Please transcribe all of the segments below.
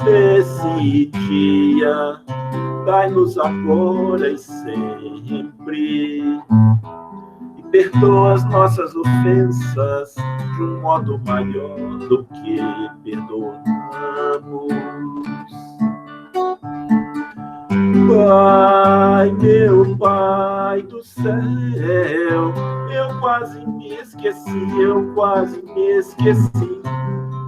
Esse dia, dai-nos agora e sempre, e perdoa as nossas ofensas de um modo maior do que perdoamos. Pai, meu Pai do céu, eu quase me esqueci,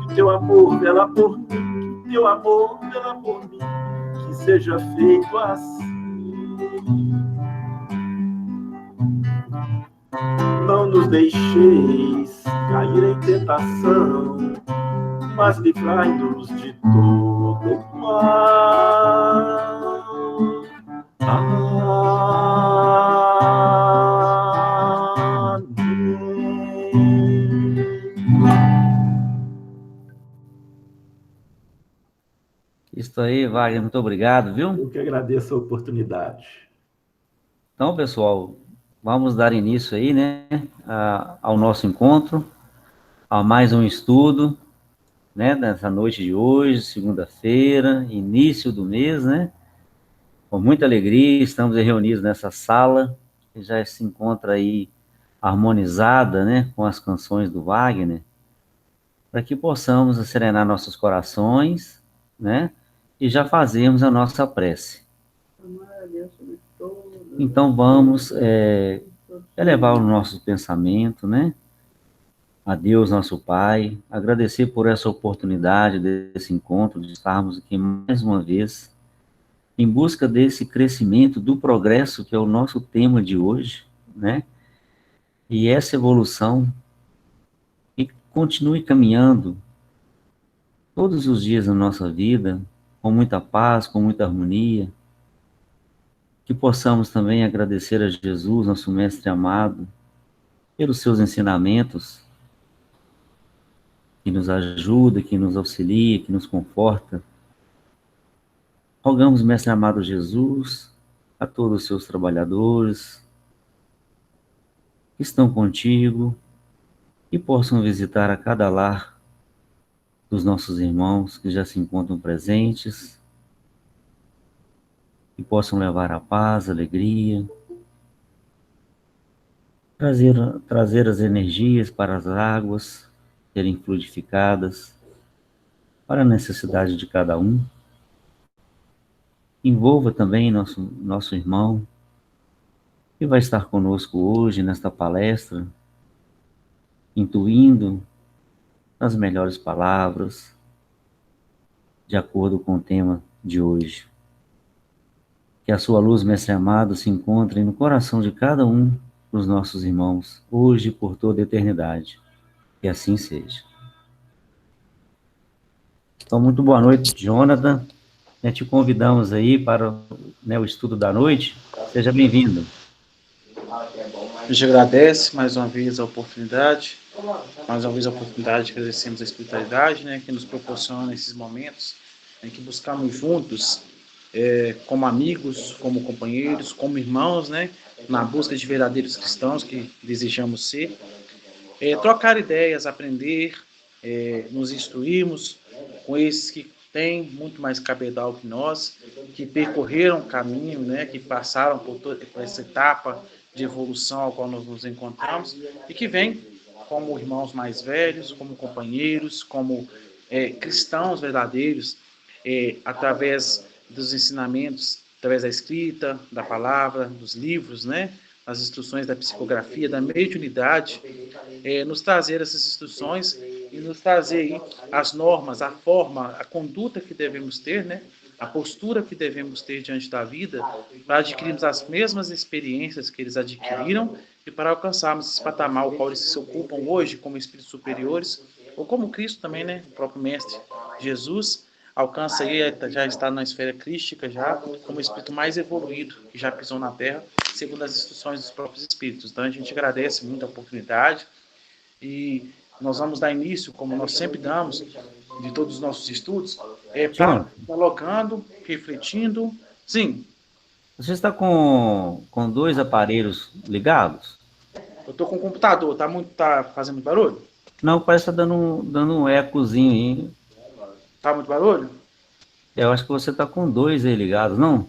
que teu amor vela por mim, que teu amor vela por mim, que seja feito assim. Não nos deixeis cair em tentação, mas livrai-nos de todo mal. Isso aí, Wagner, muito obrigado, viu? Eu que agradeço a oportunidade. Então, pessoal, vamos dar início aí, né, ao nosso encontro, a mais um estudo, né, nessa noite de hoje, segunda-feira, início do mês, né? Com muita alegria, estamos reunidos nessa sala, que já se encontra aí harmonizada, né, com as canções do Wagner, para que possamos serenar nossos corações, né, e já fazermos a nossa prece. Então vamos elevar o nosso pensamento, né, a Deus, nosso Pai, agradecer por essa oportunidade desse encontro, de estarmos aqui mais uma vez, em busca desse crescimento, do progresso, que é o nosso tema de hoje, né? E essa evolução, que continue caminhando todos os dias da nossa vida, com muita paz, com muita harmonia, que possamos também agradecer a Jesus, nosso Mestre amado, pelos seus ensinamentos, que nos ajuda, que nos auxilia, que nos conforta. Rogamos, Mestre amado Jesus, a todos os seus trabalhadores que estão contigo, e possam visitar a cada lar dos nossos irmãos que já se encontram presentes, e possam levar a paz, a alegria, trazer as energias para as águas serem fluidificadas para a necessidade de cada um. Envolva também nosso irmão, que vai estar conosco hoje nesta palestra, intuindo as melhores palavras, de acordo com o tema de hoje. Que a sua luz, Mestre amado, se encontre no coração de cada um dos nossos irmãos, hoje e por toda a eternidade. Que assim seja. Então, muito boa noite, Jonathan. Te convidamos aí para o estudo da noite. Seja bem-vindo. A gente agradece mais uma vez a oportunidade, que agradecemos a espiritualidade, né, que nos proporciona esses momentos, em que buscamos juntos, como amigos, como companheiros, como irmãos, né, na busca de verdadeiros cristãos que desejamos ser, trocar ideias, aprender, nos instruirmos com esses que têm muito mais cabedal que nós, que percorreram o caminho, né, que passaram por essa etapa de evolução ao qual nós nos encontramos, e que vêm como irmãos mais velhos, como companheiros, como cristãos verdadeiros, através dos ensinamentos, através da escrita, da palavra, dos livros, né, as instruções da psicografia, da mediunidade, nos trazer essas instruções e nos trazer aí as normas, a forma, a conduta que devemos ter, né, a postura que devemos ter diante da vida, para adquirirmos as mesmas experiências que eles adquiriram e para alcançarmos esse patamar ao qual eles se ocupam hoje como espíritos superiores, ou como Cristo também, né, o próprio Mestre Jesus, alcança aí, já está na esfera crística, já como o espírito mais evoluído que já pisou na Terra, segundo as instruções dos próprios espíritos. Então a gente agradece muito a oportunidade e nós vamos dar início, como nós sempre damos, de todos os nossos estudos, dialogando, refletindo. Sim. Você está com dois aparelhos ligados? Eu estou com o computador, tá fazendo muito barulho? Não, parece que está dando um ecozinho aí. Tá muito barulho? Eu acho que você está com dois aí ligados, não?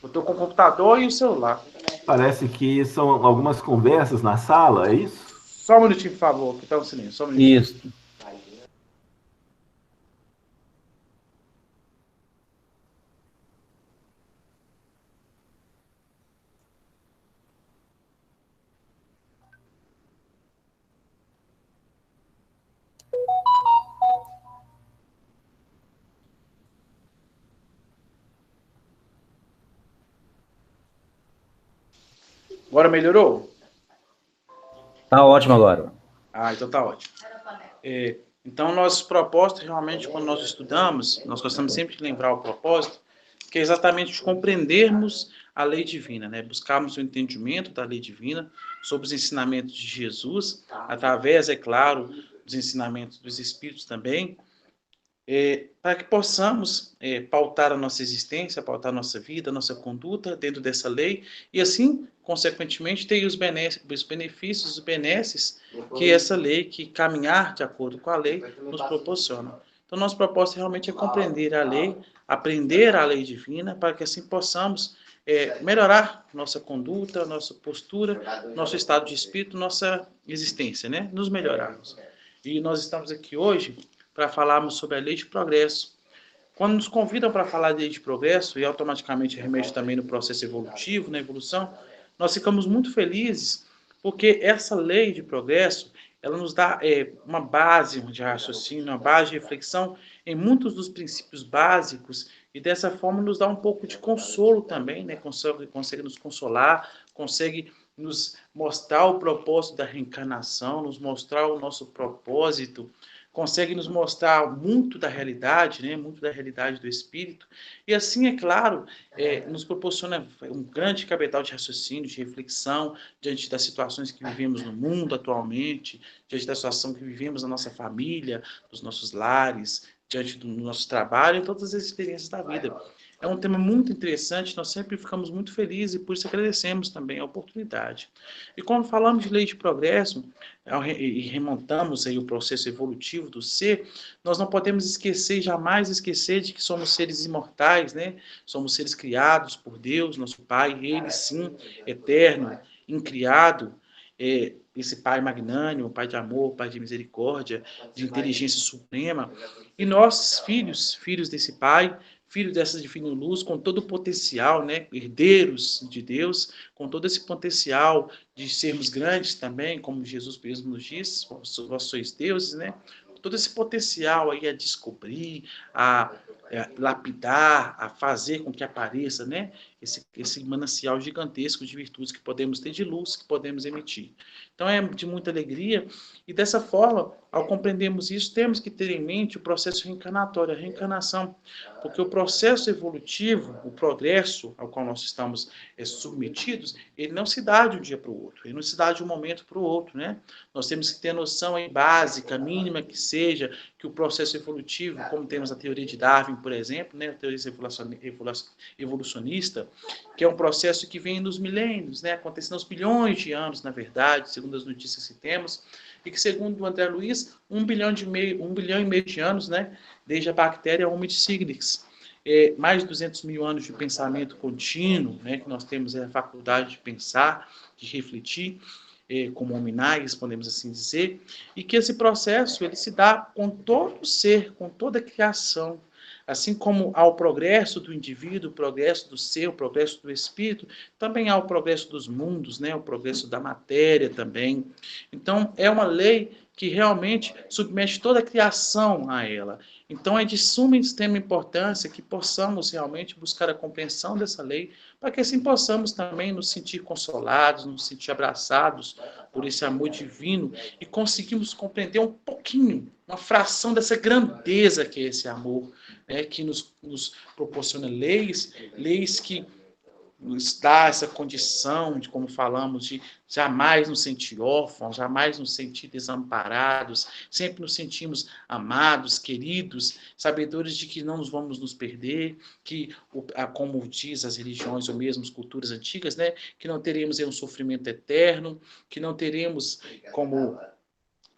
Eu estou com o computador e o celular. Parece que são algumas conversas na sala, é isso? Só um minutinho, por favor, que está um silêncio. Só um minutinho. Isso. Agora melhorou? Tá ótimo agora. Ah, então tá ótimo. Então, nosso propósito, realmente, quando nós estudamos, nós gostamos sempre de lembrar o propósito, que é exatamente de compreendermos a lei divina, né? Buscarmos o entendimento da lei divina sobre os ensinamentos de Jesus, através, é claro, dos ensinamentos dos Espíritos também, para que possamos pautar a nossa existência, pautar a nossa vida, a nossa conduta dentro dessa lei e assim, consequentemente, ter os benefícios, os benesses que essa lei, que caminhar de acordo com a lei, nos proporciona. Então, nosso propósito realmente é compreender a lei, aprender a lei divina, para que assim possamos melhorar nossa conduta, nossa postura, nosso estado de espírito, nossa existência, né? Nos melhorarmos. E nós estamos aqui hoje para falarmos sobre a lei de progresso. Quando nos convidam para falar de lei de progresso, e automaticamente remete também no processo evolutivo, na evolução, nós ficamos muito felizes, porque essa lei de progresso, ela nos dá uma base de raciocínio, uma base de reflexão em muitos dos princípios básicos, e dessa forma nos dá um pouco de consolo também, né? Consegue nos consolar, consegue nos mostrar o propósito da reencarnação, nos mostrar o nosso propósito, consegue nos mostrar muito da realidade, né? Muito da realidade do espírito, e assim, é claro, nos proporciona um grande capital de raciocínio, de reflexão, diante das situações que vivemos no mundo atualmente, diante da situação que vivemos na nossa família, nos nossos lares, diante do nosso trabalho, em todas as experiências da vida. É um tema muito interessante, nós sempre ficamos muito felizes e por isso agradecemos também a oportunidade. E quando falamos de lei de progresso, e remontamos aí o processo evolutivo do ser, nós não podemos esquecer, jamais esquecer de que somos seres imortais, né? Somos seres criados por Deus, nosso Pai, Ele sim, eterno, incriado, esse Pai magnânimo, Pai de amor, Pai de misericórdia, de inteligência suprema, e nós, filhos desse Pai, filhos dessa divina luz, com todo o potencial, né? Herdeiros de Deus, com todo esse potencial de sermos grandes também, como Jesus mesmo nos diz, vós sois deuses, né? Todo esse potencial aí a descobrir, a lapidar, a fazer com que apareça, né? Esse manancial gigantesco de virtudes que podemos ter, de luz que podemos emitir. Então é de muita alegria, e dessa forma, ao compreendermos isso, temos que ter em mente o processo reencarnatório, a reencarnação, porque o processo evolutivo, o progresso ao qual nós estamos submetidos, ele não se dá de um dia para o outro, ele não se dá de um momento para o outro, né? Nós temos que ter noção aí básica, mínima que seja, que o processo evolutivo, como temos a teoria de Darwin, por exemplo, né, a teoria evolucionista, que é um processo que vem nos milênios, né, acontecendo aos bilhões de anos, na verdade, segundo as notícias que temos, e que, segundo o André Luiz, 1,5 bilhão de anos, né, desde a bactéria Homo siglix, mais de 200 mil anos de pensamento contínuo, né, que nós temos a faculdade de pensar, de refletir, como hominais, podemos assim dizer, e que esse processo ele se dá com todo ser, com toda a criação, assim como há o progresso do indivíduo, o progresso do ser, o progresso do espírito, também há o progresso dos mundos, né, o progresso da matéria também. Então, é uma lei que realmente submete toda a criação a ela. Então, é de suma e extrema importância que possamos realmente buscar a compreensão dessa lei, para que assim possamos também nos sentir consolados, nos sentir abraçados por esse amor divino e conseguimos compreender um pouquinho, uma fração dessa grandeza que é esse amor, né, que nos proporciona leis que nos dá essa condição de, como falamos, de jamais nos sentir órfãos, jamais nos sentir desamparados, sempre nos sentimos amados, queridos, sabedores de que não nos vamos nos perder, que, como diz as religiões ou mesmo as culturas antigas, né, que não teremos um sofrimento eterno, que não teremos como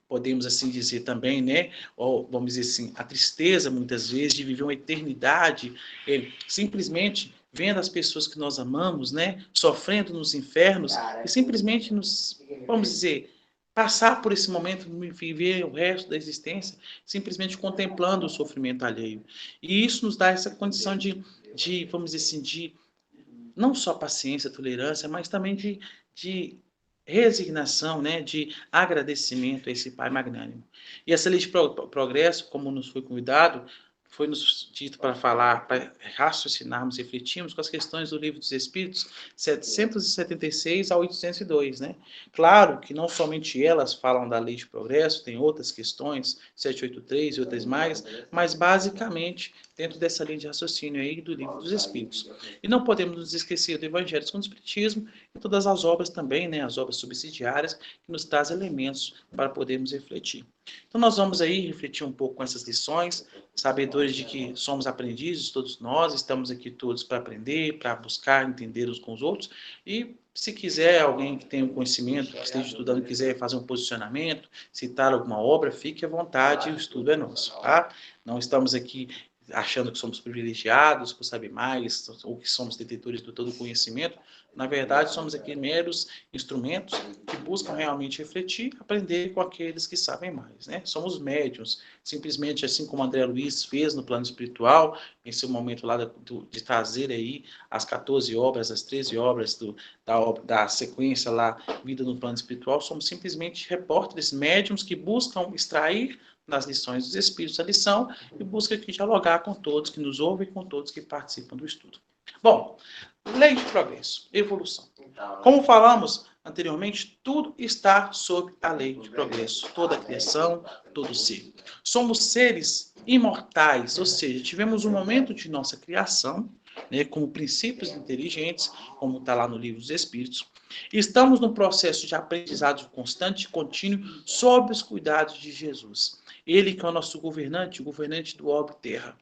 podemos assim dizer também, né? Ou vamos dizer assim, a tristeza muitas vezes de viver uma eternidade simplesmente vendo as pessoas que nós amamos, né, sofrendo nos infernos e simplesmente nos, vamos dizer, passar por esse momento, viver o resto da existência simplesmente contemplando o sofrimento alheio. E isso nos dá essa condição de vamos dizer assim, de não só paciência, tolerância, mas também de resignação, né, de agradecimento a esse Pai magnânimo. E essa lei de progresso, como nos foi convidado, foi nos dito para falar, para raciocinarmos, refletirmos com as questões do Livro dos Espíritos, 776 a 802, né? Claro que não somente elas falam da lei de progresso, tem outras questões, 783 e outras mais, mas basicamente dentro dessa linha de raciocínio aí do Livro dos Espíritos. E não podemos nos esquecer do Evangelho segundo o Espiritismo e todas as obras também, né, as obras subsidiárias, que nos trazem elementos para podermos refletir. Então nós vamos aí refletir um pouco com essas lições, sabedores de que somos aprendizes, todos nós, estamos aqui todos para aprender, para buscar entender uns com os outros, e se quiser alguém que tenha um conhecimento, que esteja estudando, quiser fazer um posicionamento, citar alguma obra, fique à vontade, o estudo é nosso, tá? Não estamos aqui achando que somos privilegiados por saber mais, ou que somos detentores de todo o conhecimento. Na verdade, somos aqui meros instrumentos que buscam realmente refletir, aprender com aqueles que sabem mais, né? Somos médiuns, simplesmente assim como André Luiz fez no plano espiritual, em seu momento lá de trazer aí as 14 obras, as 13 obras da sequência lá, Vida no Plano Espiritual, somos simplesmente repórteres médiums que buscam extrair nas lições dos Espíritos a lição e busca aqui dialogar com todos que nos ouvem e com todos que participam do estudo. Bom, lei de progresso, evolução. Como falamos anteriormente, tudo está sob a lei de progresso. Toda a criação, todo ser. Somos seres imortais, ou seja, tivemos um momento de nossa criação, né, como princípios inteligentes, como está lá no Livro dos Espíritos. Estamos no processo de aprendizado constante e contínuo sob os cuidados de Jesus. Ele que é o nosso governante, o governante do orbe terra.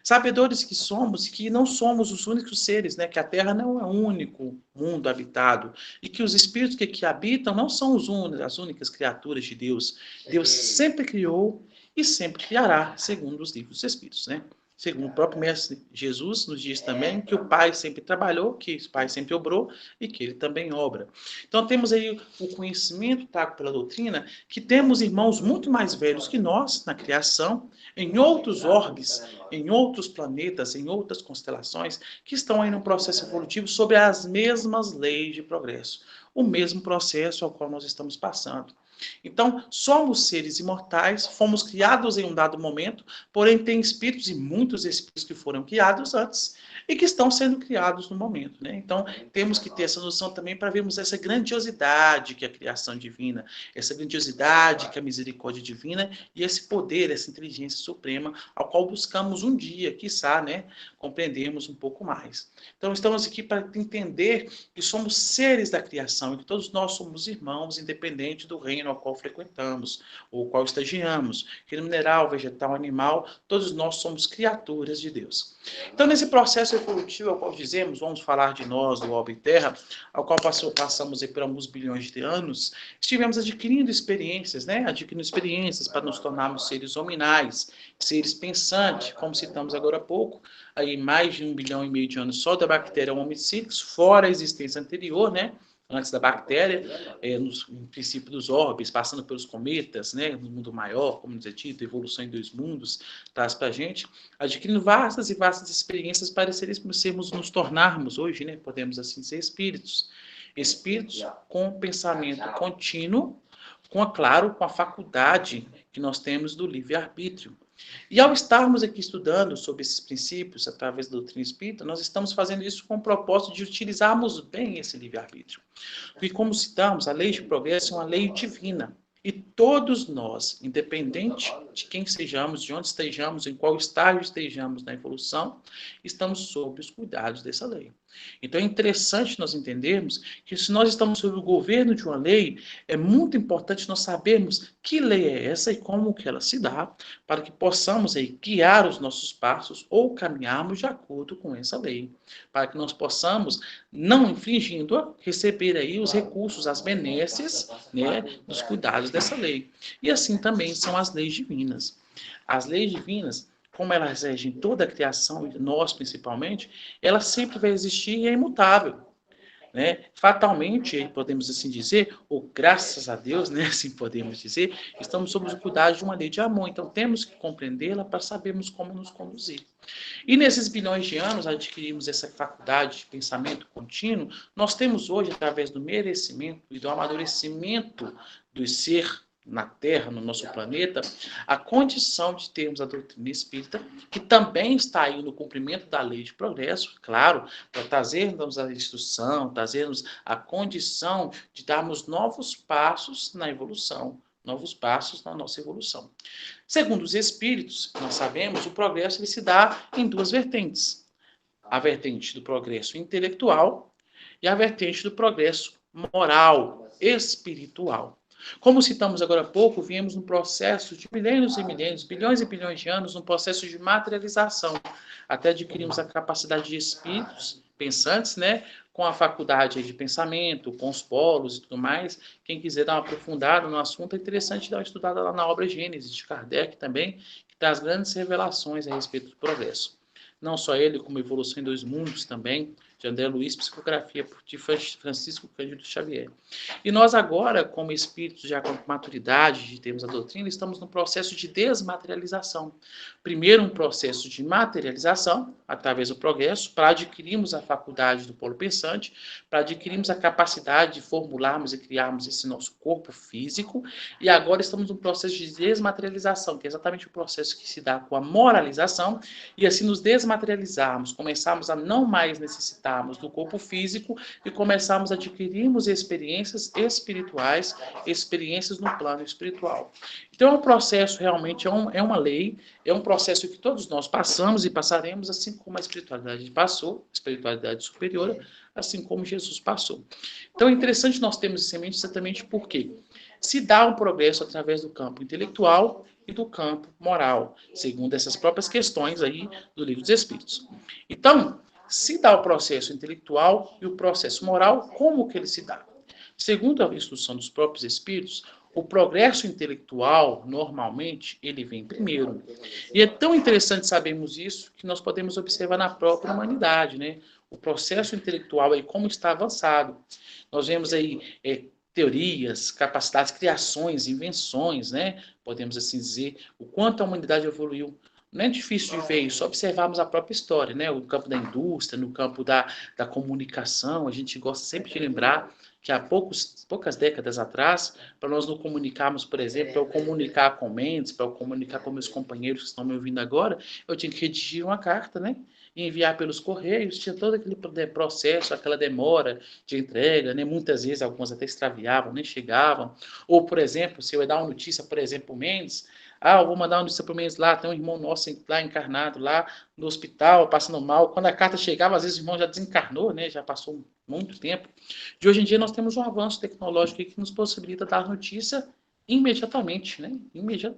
Sabedores que somos, que não somos os únicos seres, né? Que a Terra não é o único mundo habitado e que os espíritos que aqui habitam não são as únicas criaturas de Deus. Deus sempre criou e sempre criará, segundo os livros dos Espíritos, né? Segundo o próprio Mestre Jesus nos diz também que o Pai sempre trabalhou, que o Pai sempre obrou e que Ele também obra. Então temos aí o conhecimento trago pela doutrina, que temos irmãos muito mais velhos que nós na criação, em outros orbes, em outros planetas, em outras constelações, que estão aí no processo evolutivo sobre as mesmas leis de progresso. O mesmo processo ao qual nós estamos passando. Então, somos seres imortais, fomos criados em um dado momento, porém tem espíritos e muitos espíritos que foram criados antes e que estão sendo criados no momento, né? Então, temos que ter essa noção também para vermos essa grandiosidade que é a criação divina, essa grandiosidade que é a misericórdia divina e esse poder, essa inteligência suprema, ao qual buscamos um dia, quiçá, né, compreendermos um pouco mais. Então, estamos aqui para entender que somos seres da criação e que todos nós somos irmãos, independente do reino ao qual frequentamos, ou qual estagiamos, reino mineral, vegetal, animal, todos nós somos criaturas de Deus. Então, nesse processo evolutivo ao qual dizemos, vamos falar de nós, do orbe terra, ao qual passamos por alguns bilhões de anos, estivemos adquirindo experiências, né? Adquirindo experiências para nos tornarmos seres hominais, seres pensantes, como citamos agora há pouco, aí mais de 1,5 bilhão de anos só da bactéria Homo silicus, fora a existência anterior, né? Antes da bactéria, no princípio dos orbes, passando pelos cometas, né, no mundo maior, como nos é dito, evolução em 2 mundos, traz para a gente, adquirindo vastas e vastas experiências para nos tornarmos hoje, né, podemos assim dizer, espíritos. Espíritos com pensamento contínuo, claro, com a faculdade que nós temos do livre-arbítrio. E ao estarmos aqui estudando sobre esses princípios, através da doutrina espírita, nós estamos fazendo isso com o propósito de utilizarmos bem esse livre-arbítrio. Porque, como citamos, a lei de progresso é uma lei divina. E todos nós, independente de quem sejamos, de onde estejamos, em qual estágio estejamos na evolução, estamos sob os cuidados dessa lei. Então é interessante nós entendermos que se nós estamos sob o governo de uma lei, é muito importante nós sabermos que lei é essa e como que ela se dá, para que possamos aí guiar os nossos passos ou caminharmos de acordo com essa lei, para que nós possamos, não infringindo-a, receber aí os recursos, as benesses, né, dos cuidados dessa lei. E assim também são as leis divinas. As leis divinas, como elas regem toda a criação, e nós principalmente, ela sempre vai existir e é imutável. Né? Fatalmente, podemos assim dizer, ou graças a Deus, né, assim podemos dizer, estamos sob o cuidado de uma lei de amor. Então, temos que compreendê-la para sabermos como nos conduzir. E nesses bilhões de anos, adquirimos essa faculdade de pensamento contínuo, nós temos hoje, através do merecimento e do amadurecimento do ser na Terra, no nosso planeta, a condição de termos a doutrina espírita, que também está aí no cumprimento da lei de progresso, claro, para trazermos a instrução, trazermos a condição de darmos novos passos na evolução, novos passos na nossa evolução. Segundo os espíritos, nós sabemos, o progresso ele se dá em duas vertentes. A vertente do progresso intelectual e a vertente do progresso moral, espiritual. Como citamos agora há pouco, viemos num processo de milênios e milênios, bilhões e bilhões de anos, num processo de materialização, até adquirimos a capacidade de espíritos pensantes, né, com a faculdade de pensamento, com os polos e tudo mais. Quem quiser dar uma aprofundada no assunto, é interessante dar uma estudada lá na obra Gênesis, de Kardec também, que traz grandes revelações a respeito do progresso. Não só ele, como Evolução em Dois Mundos também, de André Luiz, psicografia de Francisco Cândido Xavier. E nós agora, como espíritos já com maturidade de termos a doutrina, estamos no processo de desmaterialização. Primeiro um processo de materialização, através do progresso, para adquirirmos a faculdade do polo pensante, para adquirirmos a capacidade de formularmos e criarmos esse nosso corpo físico, e agora estamos no processo de desmaterialização, que é exatamente o processo que se dá com a moralização, e assim nos desmaterializarmos, começarmos a não mais necessitarmos do corpo físico e começarmos a adquirirmos experiências espirituais, experiências no plano espiritual. Então é um processo realmente, é uma lei, é um processo que todos nós passamos e passaremos, assim como a espiritualidade passou, a espiritualidade superior, assim como Jesus passou. Então é interessante nós termos isso em mente exatamente porque se dá um progresso através do campo intelectual e do campo moral, segundo essas próprias questões aí do Livro dos Espíritos. Então, se dá o processo intelectual e o processo moral, como que ele se dá? Segundo a instrução dos próprios espíritos, o progresso intelectual, normalmente, ele vem primeiro. E é tão interessante sabermos isso que nós podemos observar na própria humanidade, né? O processo intelectual aí, como está avançado. Nós vemos aí teorias, capacidades, criações, invenções, né? Podemos assim dizer, o quanto a humanidade evoluiu. Não é difícil de ver isso, só observarmos a própria história, né? No campo da indústria, no campo da comunicação, a gente gosta sempre de lembrar que há poucas décadas atrás, para nós nos comunicarmos, por exemplo, para eu comunicar com Mendes, para eu comunicar com meus companheiros que estão me ouvindo agora, eu tinha que redigir uma carta, né? E enviar pelos correios, tinha todo aquele processo, aquela demora de entrega, né? Muitas vezes algumas até extraviavam, nem chegavam. Ou, por exemplo, se eu ia dar uma notícia, por exemplo, o Mendes, eu vou mandar uma notícia para o Mendes lá, tem um irmão nosso lá encarnado lá no hospital, passando mal. Quando a carta chegava, às vezes o irmão já desencarnou, né? Já passou muito tempo. De hoje em dia nós temos um avanço tecnológico que nos possibilita dar notícia imediatamente, né?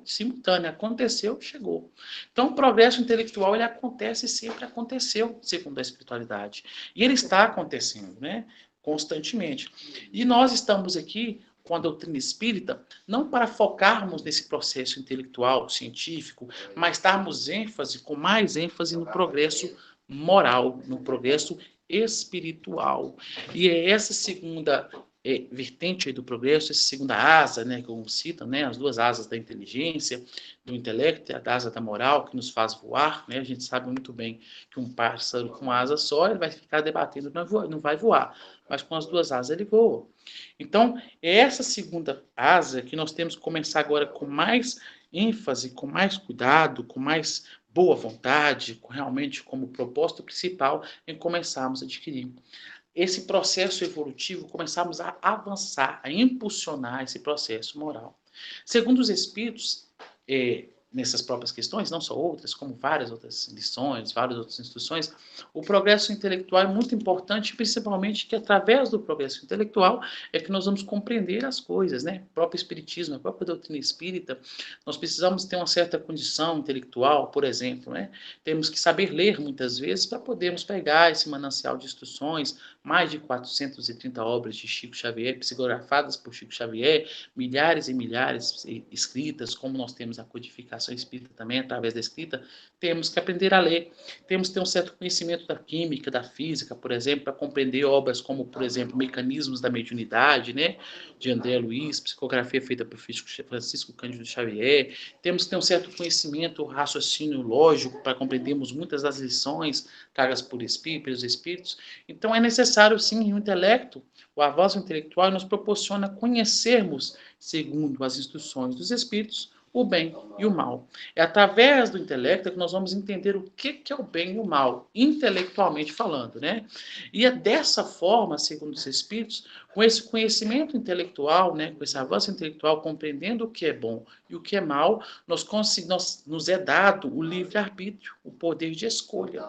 Simultâneo. Aconteceu, chegou. Então, o progresso intelectual, ele acontece e sempre aconteceu, segundo a espiritualidade. E ele está acontecendo, né? Constantemente. E nós estamos aqui com a doutrina espírita, não para focarmos nesse processo intelectual, científico, mas darmos ênfase, com mais ênfase no progresso moral, no progresso espiritual. E é essa segunda vertente aí do progresso, essa segunda asa, né, como citam, né, as duas asas da inteligência, do intelecto e a asa da moral, que nos faz voar, né, a gente sabe muito bem que um pássaro com asa só, ele vai ficar debatendo, não vai voar, mas com as duas asas ele voa. Então, é essa segunda asa que nós temos que começar agora com mais ênfase, com mais cuidado, com mais boa vontade, realmente como propósito principal em começarmos a adquirir. Esse processo evolutivo, começarmos a avançar, a impulsionar esse processo moral. Segundo os espíritos, nessas próprias questões, não só outras, como várias outras lições, várias outras instruções, o progresso intelectual é muito importante, principalmente que através do progresso intelectual é que nós vamos compreender as coisas, né? O próprio espiritismo, a própria doutrina espírita, nós precisamos ter uma certa condição intelectual, por exemplo, né? Temos que saber ler muitas vezes para podermos pegar esse manancial de instruções, mais de 430 obras de Chico Xavier, psicografadas por Chico Xavier, milhares e milhares escritas, como nós temos a codificação espírita também, através da escrita, temos que aprender a ler. Temos que ter um certo conhecimento da química, da física, por exemplo, para compreender obras como, por exemplo, Mecanismos da Mediunidade, né, de André Luiz, psicografia feita por Francisco Cândido Xavier. Temos que ter um certo conhecimento, raciocínio lógico, para compreendermos muitas das lições tragas por espírito, pelos espíritos. Então, é necessário, sim, o intelecto, o avanço intelectual nos proporciona conhecermos, segundo as instruções dos espíritos, o bem e o mal. É através do intelecto que nós vamos entender o que é o bem e o mal, intelectualmente falando, né? E é dessa forma, segundo os espíritos, com esse conhecimento intelectual, né, com esse avanço intelectual, compreendendo o que é bom e o que é mal, nos é dado o livre-arbítrio, o poder de escolha.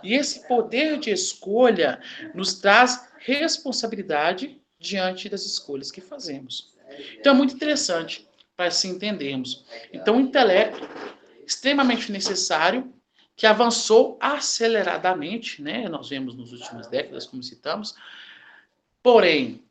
E esse poder de escolha nos traz responsabilidade diante das escolhas que fazemos. Então é muito interessante para se entendermos. Então o intelecto extremamente necessário, que avançou aceleradamente, né? Nós vemos nas últimas décadas, como citamos, porém,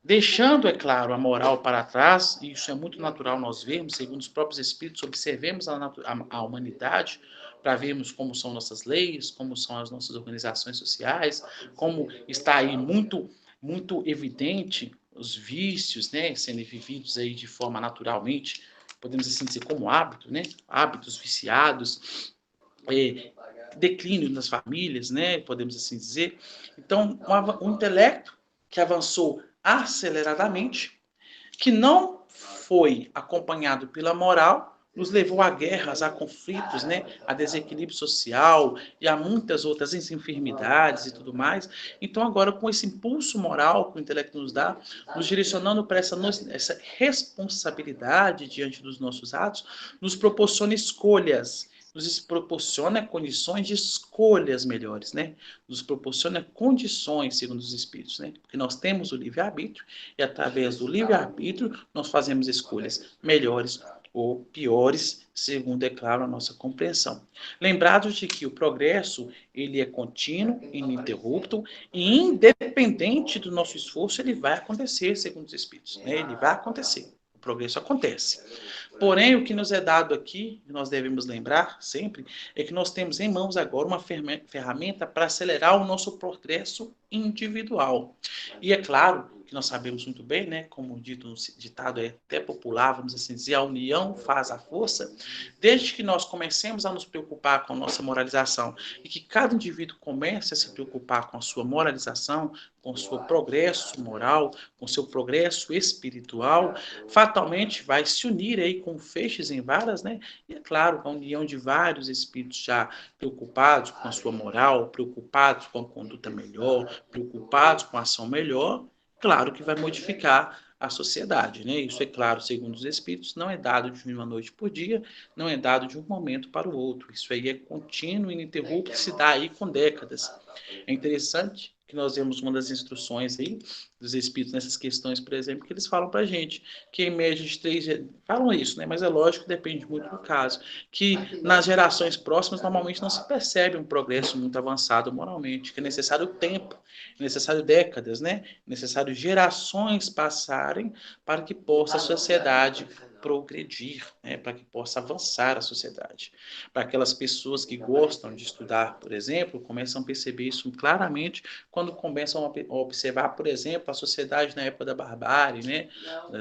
deixando, é claro, a moral para trás, e isso é muito natural nós vermos, segundo os próprios espíritos, observemos a humanidade, para vermos como são nossas leis, como são as nossas organizações sociais, como está aí muito evidente os vícios, né, sendo vividos aí de forma naturalmente, podemos assim dizer, como hábito, né, hábitos viciados, declínio nas famílias, né, podemos assim dizer. Então, o intelecto que avançou aceleradamente, que não foi acompanhado pela moral, nos levou a guerras, a conflitos, né, a desequilíbrio social e a muitas outras enfermidades e tudo mais. Então, agora, com esse impulso moral que o intelecto nos dá, nos direcionando para essa responsabilidade diante dos nossos atos, nos proporciona escolhas, nos proporciona condições de escolhas melhores, né? Nos proporciona condições, segundo os espíritos, né? Porque nós temos o livre-arbítrio e, através do livre-arbítrio, nós fazemos escolhas melhores ou piores, segundo, é claro, a nossa compreensão. Lembrados de que o progresso, ele é contínuo, ininterrupto e independente do nosso esforço, ele vai acontecer, segundo os espíritos, né? Ele vai acontecer. O progresso acontece. Porém, o que nos é dado aqui, que nós devemos lembrar sempre, é que nós temos em mãos agora uma ferramenta para acelerar o nosso progresso individual. E é claro que nós sabemos muito bem, né, como ditado é até popular, vamos assim dizer, a união faz a força. Desde que nós comecemos a nos preocupar com a nossa moralização e que cada indivíduo comece a se preocupar com a sua moralização, com o seu progresso moral, com o seu progresso espiritual, fatalmente vai se unir aí com feixes em varas, né? E é claro, a união de vários espíritos já preocupados com a sua moral, preocupados com a conduta melhor, preocupados com a ação melhor, claro que vai modificar a sociedade, né? Isso é claro, segundo os espíritos, não é dado de uma noite por dia, não é dado de um momento para o outro. Isso aí é contínuo e ininterrupto, se dá aí com décadas. É interessante que nós vemos uma das instruções aí dos espíritos nessas questões, por exemplo, que eles falam para a gente que em média de 3... Falam isso, né? Mas é lógico que depende muito do caso. Que nas gerações próximas, normalmente não se percebe um progresso muito avançado moralmente, que é necessário tempo, é necessário décadas, né? É necessário gerações passarem para que possa a sociedade progredir, né, para que possa avançar a sociedade. Para aquelas pessoas que gostam de estudar, por exemplo, começam a perceber isso claramente quando começam a observar, por exemplo, a sociedade na época da barbárie, né?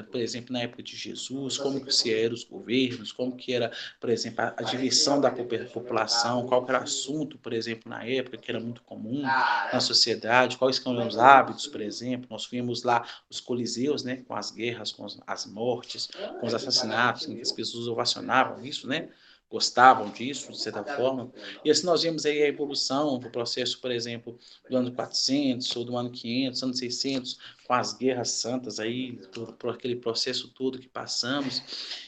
Por exemplo, na época de Jesus, como que se eram os governos, como que era, por exemplo, a divisão da população, qual era o assunto, por exemplo, na época, que era muito comum na sociedade, quais eram os hábitos, por exemplo. Nós vimos lá os coliseus, né, com as guerras, com as mortes, com os assassinatos, em que as pessoas ovacionavam isso, né? Gostavam disso, de certa forma. E assim nós vemos aí a evolução do processo, por exemplo, do ano 400 ou do ano 500, ano 600, com as guerras santas aí, por aquele processo todo que passamos.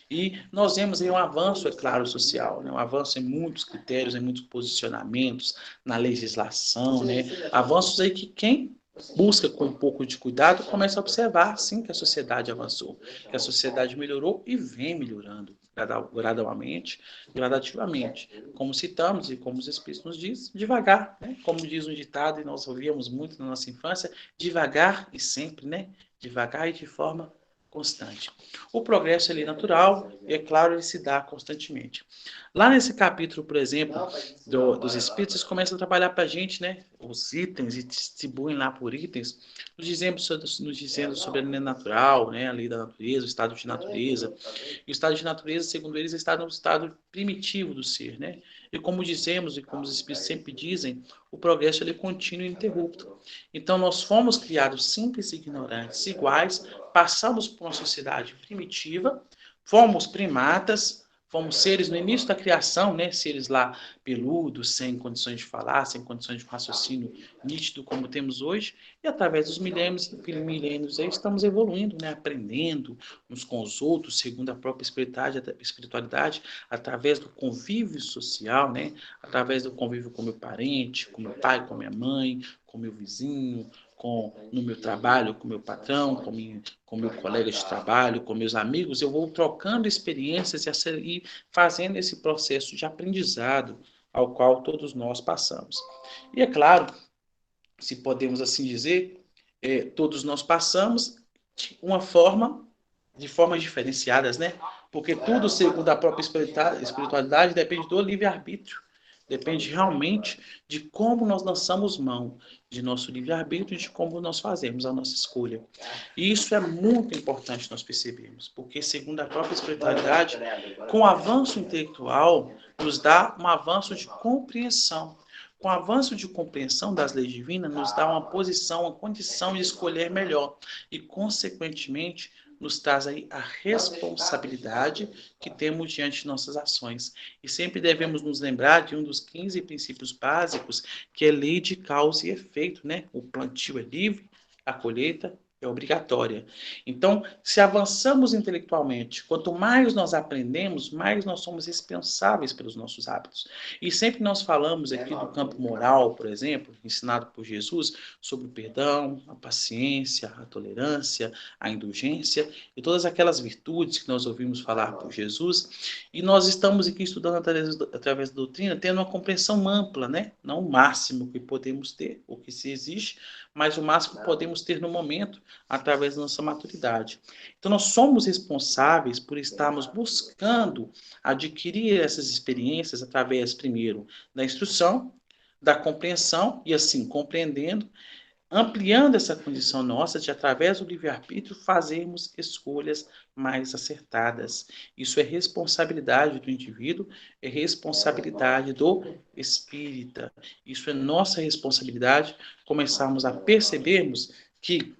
E nós vemos aí um avanço, é claro, social, né? Um avanço em muitos critérios, em muitos posicionamentos, na legislação, né? Avanços aí que quem busca com um pouco de cuidado, começa a observar, sim, que a sociedade avançou, que a sociedade melhorou e vem melhorando gradualmente, gradativamente. Como citamos e como os Espíritos nos diz, devagar, né? Como diz um ditado, e nós ouvíamos muito na nossa infância, devagar e sempre, né? Devagar e de forma constante. O progresso é natural e, é claro, ele se dá constantemente. Lá nesse capítulo, por exemplo, dos Espíritos, eles começam a trabalhar para a gente, né? Os itens e distribuem lá por itens, nos dizendo sobre a lei natural, né? A lei da natureza, o estado de natureza. E o estado de natureza, segundo eles, está no estado primitivo do ser, né? E como dizemos, e como os Espíritos sempre dizem, o progresso ele é contínuo e ininterrupto. Então, nós fomos criados simples e ignorantes, iguais, passamos por uma sociedade primitiva, fomos primatas, fomos seres no início da criação, né? Seres lá peludos, sem condições de falar, sem condições de raciocínio nítido como temos hoje, e através dos milênios aí estamos evoluindo, né? Aprendendo uns com os outros, segundo a própria espiritualidade, através do convívio social, né? Através do convívio com meu parente, com meu pai, com minha mãe, com meu vizinho, no meu trabalho, com meu patrão, com meu colega de trabalho, com meus amigos, eu vou trocando experiências e fazendo esse processo de aprendizado ao qual todos nós passamos. E é claro, se podemos assim dizer, todos nós passamos de formas diferenciadas, né? Porque tudo, segundo a própria espiritualidade, depende do livre-arbítrio. Depende realmente de como nós lançamos mão de nosso livre-arbítrio e de como nós fazemos a nossa escolha. E isso é muito importante nós percebermos, porque, segundo a própria espiritualidade, com o avanço intelectual, nos dá um avanço de compreensão. Com o avanço de compreensão das leis divinas, nos dá uma posição, uma condição de escolher melhor e, consequentemente, nos traz aí a responsabilidade que temos diante de nossas ações. E sempre devemos nos lembrar de um dos 15 princípios básicos, que é lei de causa e efeito, né? O plantio é livre, a colheita é obrigatória. Então, se avançamos intelectualmente, quanto mais nós aprendemos, mais nós somos responsáveis pelos nossos hábitos. E sempre nós falamos aqui do campo moral, por exemplo, ensinado por Jesus, sobre o perdão, a paciência, a tolerância, a indulgência e todas aquelas virtudes que nós ouvimos falar por Jesus. E nós estamos aqui estudando através da doutrina, tendo uma compreensão ampla, né? Não o máximo que podemos ter, o que se existe, mas o máximo que podemos ter no momento, através da nossa maturidade. Então, nós somos responsáveis por estarmos buscando adquirir essas experiências através, primeiro, da instrução, da compreensão, e assim, compreendendo, ampliando essa condição nossa de, através do livre-arbítrio, fazermos escolhas mais acertadas. Isso é responsabilidade do indivíduo, é responsabilidade do espírita. Isso é nossa responsabilidade começarmos a percebermos que,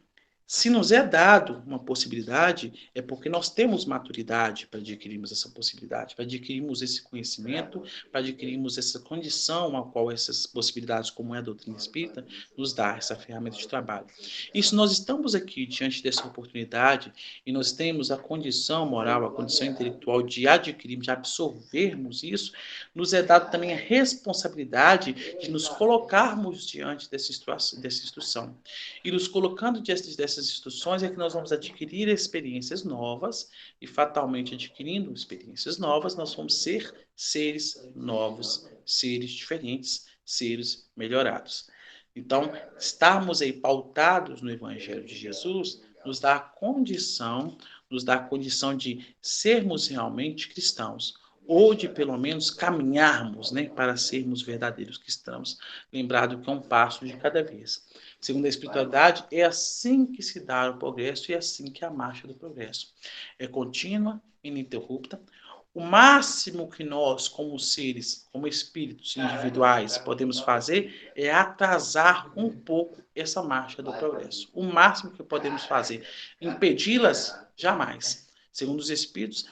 se nos é dado uma possibilidade, é porque nós temos maturidade para adquirirmos essa possibilidade, para adquirirmos esse conhecimento, para adquirirmos essa condição a qual essas possibilidades, como é a doutrina espírita, nos dá essa ferramenta de trabalho. E se nós estamos aqui diante dessa oportunidade e nós temos a condição moral, a condição intelectual de adquirirmos, de absorvermos isso, nos é dado também a responsabilidade de nos colocarmos diante dessa instrução. E nos colocando diante dessas instruções é que nós vamos adquirir experiências novas e, fatalmente adquirindo experiências novas, nós vamos ser seres novos, seres diferentes, seres melhorados. Então, estarmos aí pautados no Evangelho de Jesus nos dá a condição de sermos realmente cristãos, ou de pelo menos caminharmos, né, para sermos verdadeiros cristãos, lembrado que é um passo de cada vez. Segundo a espiritualidade, é assim que se dá o progresso e é assim que é a marcha do progresso. É contínua, ininterrupta. O máximo que nós, como seres, como espíritos individuais, podemos fazer é atrasar um pouco essa marcha do progresso. O máximo que podemos fazer. Impedi-las, jamais. Segundo os espíritos,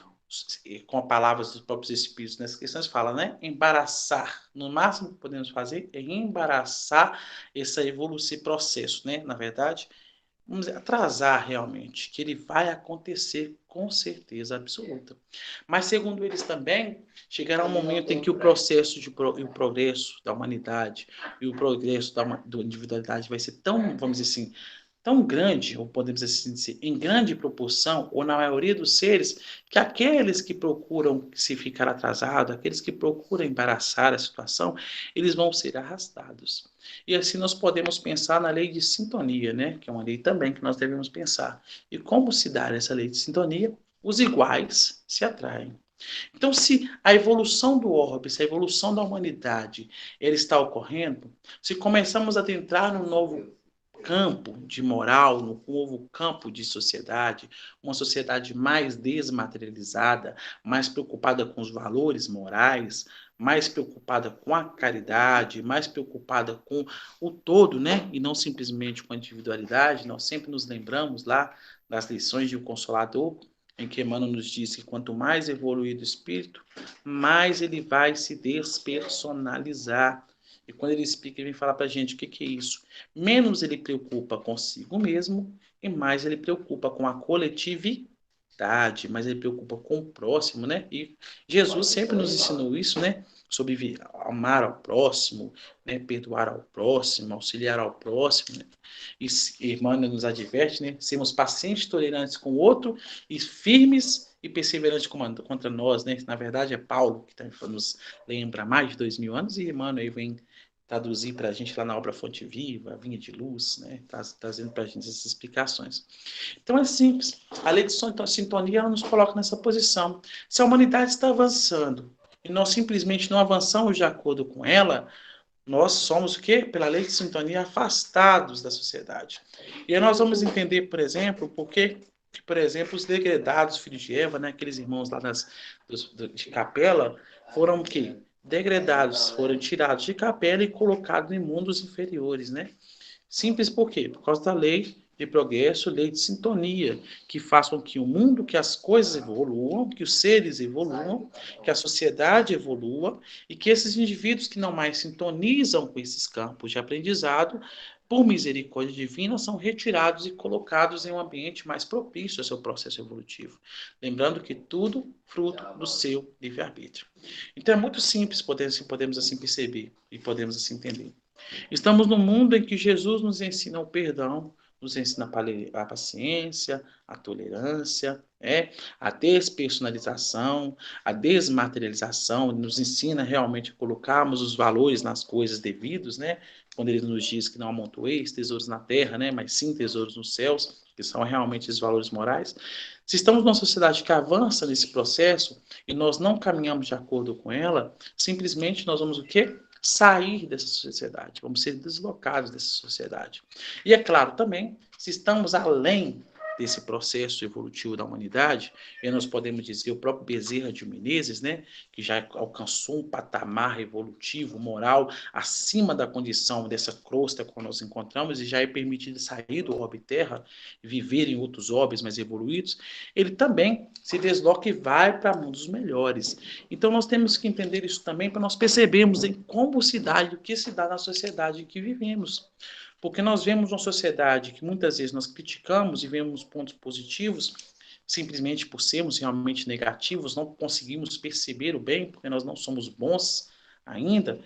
com as palavras dos próprios espíritos nessas questões, fala, né? Embaraçar. No máximo que podemos fazer é embaraçar esse processo, né? Na verdade, vamos dizer, atrasar realmente, que ele vai acontecer com certeza absoluta. Mas, segundo eles também, chegará um momento em que o processo e o progresso da humanidade e o progresso da individualidade vai ser tão, vamos dizer assim, tão grande, ou podemos assim dizer, em grande proporção, ou na maioria dos seres, que aqueles que procuram se ficar atrasados, aqueles que procuram embaraçar a situação, eles vão ser arrastados. E assim nós podemos pensar na lei de sintonia, né? Que é uma lei também que nós devemos pensar. E como se dá essa lei de sintonia? Os iguais se atraem. Então, se a evolução do orbe, se a evolução da humanidade, ela está ocorrendo, se começamos a entrar num novo campo de moral, no novo campo de sociedade, uma sociedade mais desmaterializada, mais preocupada com os valores morais, mais preocupada com a caridade, mais preocupada com o todo, né? E não simplesmente com a individualidade. Nós sempre nos lembramos lá das lições de O Consolador, em que Emmanuel nos diz que quanto mais evoluído o espírito, mais ele vai se despersonalizar. E quando ele explica, ele vem falar para a gente o que é isso. Menos ele preocupa consigo mesmo e mais ele preocupa com a coletividade, mais ele preocupa com o próximo, né? E Jesus sempre nos ensinou isso, né? Sobre amar ao próximo, né? Perdoar ao próximo, auxiliar ao próximo, né? E Emmanuel nos adverte, né? Sermos pacientes, tolerantes com o outro e firmes e perseverantes contra nós, né? Na verdade é Paulo que nos lembra há mais de 2000 anos e Emmanuel vem traduzir para a gente lá na obra Fonte Viva, Vinha de Luz, né? Trazendo para a gente essas explicações. Então é simples. A lei de sintonia ela nos coloca nessa posição. Se a humanidade está avançando e nós simplesmente não avançamos de acordo com ela, nós somos o quê? Pela lei de sintonia, afastados da sociedade. E aí nós vamos entender, por exemplo, por que, por exemplo, os degredados filhos de Eva, né, aqueles irmãos lá de Capela, foram o quê? Degradados, foram tirados de capela e colocados em mundos inferiores, né? Simples por quê? Por causa da lei de progresso, lei de sintonia, que faz com que o mundo, que as coisas evoluam, que os seres evoluam, que a sociedade evolua e que esses indivíduos que não mais sintonizam com esses campos de aprendizado, por misericórdia divina, são retirados e colocados em um ambiente mais propício ao seu processo evolutivo. Lembrando que tudo fruto do seu livre-arbítrio. Então é muito simples, podemos assim perceber e podemos assim entender. Estamos num mundo em que Jesus nos ensina o perdão, nos ensina a paciência, a tolerância, a despersonalização, a desmaterialização, nos ensina realmente a colocarmos os valores nas coisas devidos, né? Quando ele nos diz que não amontoeis tesouros na terra, né? Mas sim tesouros nos céus, que são realmente os valores morais. Se estamos numa sociedade que avança nesse processo e nós não caminhamos de acordo com ela, simplesmente nós vamos o quê? Sair dessa sociedade, vamos ser deslocados dessa sociedade. E é claro também, se estamos além desse processo evolutivo da humanidade, e nós podemos dizer o próprio Bezerra de Menezes, né, que já alcançou um patamar evolutivo, moral, acima da condição dessa crosta que nós encontramos, e já é permitido sair do orbe terra e viver em outros orbes mais evoluídos, ele também se desloca e vai para mundos melhores. Então nós temos que entender isso também para nós percebermos em como se dá e o que se dá na sociedade em que vivemos. Porque nós vemos uma sociedade que muitas vezes nós criticamos e vemos pontos positivos, simplesmente por sermos realmente negativos, não conseguimos perceber o bem, porque nós não somos bons ainda.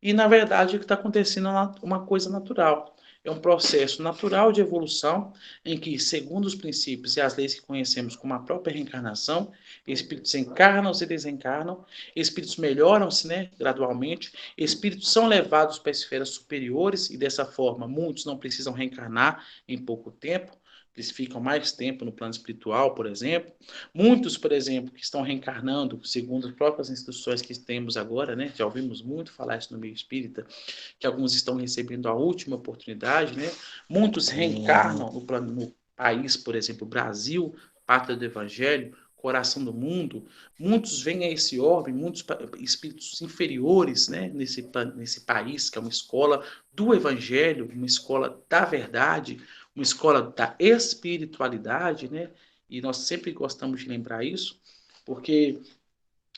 E, na verdade, o que está acontecendo é uma coisa natural. É um processo natural de evolução em que, segundo os princípios e as leis que conhecemos como a própria reencarnação, espíritos encarnam e desencarnam, espíritos melhoram-se, né, gradualmente, espíritos são levados para esferas superiores e, dessa forma, muitos não precisam reencarnar em pouco tempo, eles ficam mais tempo no plano espiritual, por exemplo. Muitos, por exemplo, que estão reencarnando, segundo as próprias instruções que temos agora, né? Já ouvimos muito falar isso no meio espírita, que alguns estão recebendo a última oportunidade, né? Muitos reencarnam no país, por exemplo, Brasil, pátria do Evangelho, coração do mundo. Muitos vêm a esse orbe, muitos espíritos inferiores, né? Nesse país, que é uma escola do Evangelho, uma escola da verdade, uma escola da espiritualidade, né? E nós sempre gostamos de lembrar isso, porque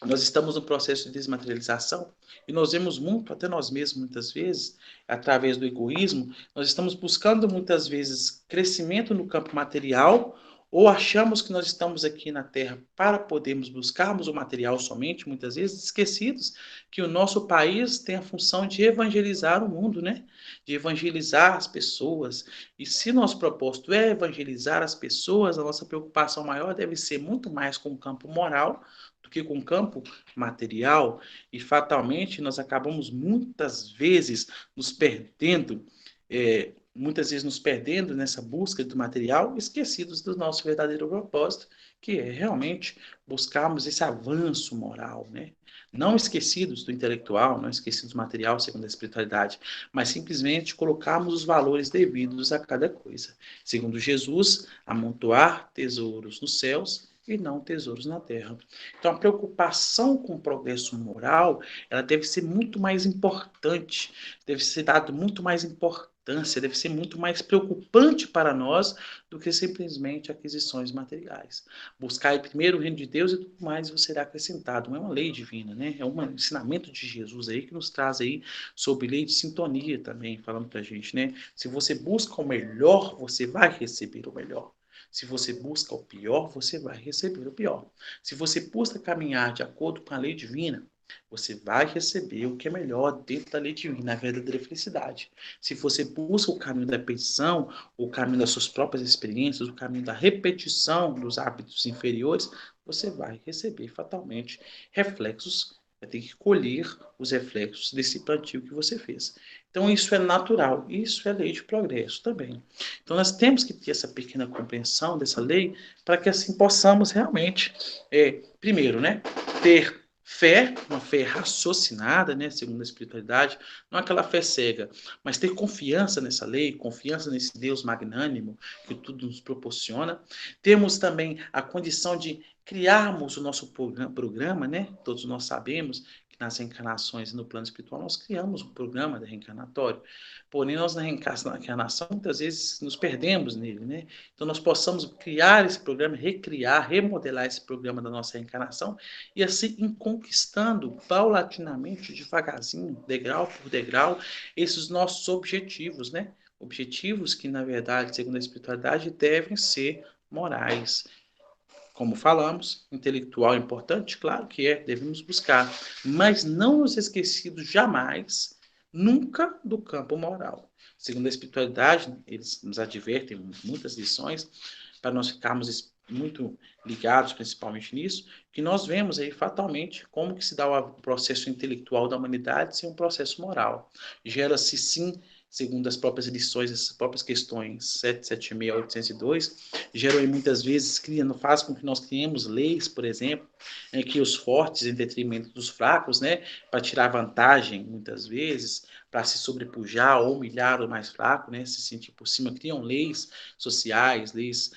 Nós estamos no processo de desmaterialização e nós vemos muito, até nós mesmos, muitas vezes, através do egoísmo, nós estamos buscando muitas vezes crescimento no campo material ou achamos que nós estamos aqui na Terra para podermos buscarmos o material somente, muitas vezes esquecidos que o nosso país tem a função de evangelizar o mundo, né? De evangelizar as pessoas. E se nosso propósito é evangelizar as pessoas, a nossa preocupação maior deve ser muito mais com o campo moral do que com o campo material, e fatalmente nós acabamos muitas vezes nos perdendo, nessa busca do material, esquecidos do nosso verdadeiro propósito, que é realmente buscarmos esse avanço moral, né? Não esquecidos do intelectual, não esquecidos do material, segundo a espiritualidade, mas simplesmente colocarmos os valores devidos a cada coisa. Segundo Jesus, amontoar tesouros nos céus e não tesouros na terra. Então, a preocupação com o progresso moral, ela deve ser muito mais importante, deve ser dado muito mais importância, deve ser muito mais preocupante para nós do que simplesmente aquisições materiais. Buscar primeiro o reino de Deus e tudo mais você será acrescentado. Não é uma lei divina, né? É um ensinamento de Jesus aí que nos traz aí sobre lei de sintonia também, falando para a gente, né? Se você busca o melhor, você vai receber o melhor. Se você busca o pior, você vai receber o pior. Se você busca caminhar de acordo com a lei divina, você vai receber o que é melhor dentro da lei divina, a verdadeira felicidade. Se você busca o caminho da repetição, o caminho das suas próprias experiências, o caminho da repetição dos hábitos inferiores, você vai receber fatalmente reflexos, vai ter que colher os reflexos desse plantio que você fez. Então, isso é natural, isso é lei de progresso também. Então, nós temos que ter essa pequena compreensão dessa lei para que assim possamos realmente, primeiro, né, ter fé, uma fé raciocinada, né, segundo a espiritualidade, não aquela fé cega, mas ter confiança nessa lei, confiança nesse Deus magnânimo que tudo nos proporciona. Temos também a condição de criarmos o nosso programa, né? Todos nós sabemos que nas reencarnações e no plano espiritual nós criamos um programa de reencarnatório, porém nós na reencarnação muitas vezes nos perdemos nele, né? Então nós possamos criar esse programa, recriar, remodelar esse programa da nossa reencarnação e assim ir conquistando paulatinamente, devagarzinho, degrau por degrau, esses nossos objetivos, né? Objetivos que, na verdade, segundo a espiritualidade, devem ser morais. Como falamos, intelectual é importante, claro que é, devemos buscar, mas não nos esquecidos jamais, nunca do campo moral. Segundo a espiritualidade, eles nos advertem muitas lições para nós ficarmos muito ligados principalmente nisso, que nós vemos aí fatalmente como que se dá o processo intelectual da humanidade sem um processo moral. Gera-se sim, segundo as próprias lições, as próprias questões 776 a 802, geram aí muitas vezes, faz com que nós criemos leis, por exemplo, que os fortes em detrimento dos fracos, né, para tirar vantagem muitas vezes, para se sobrepujar ou humilhar o mais fraco, né, se sentir por cima, criam leis sociais, leis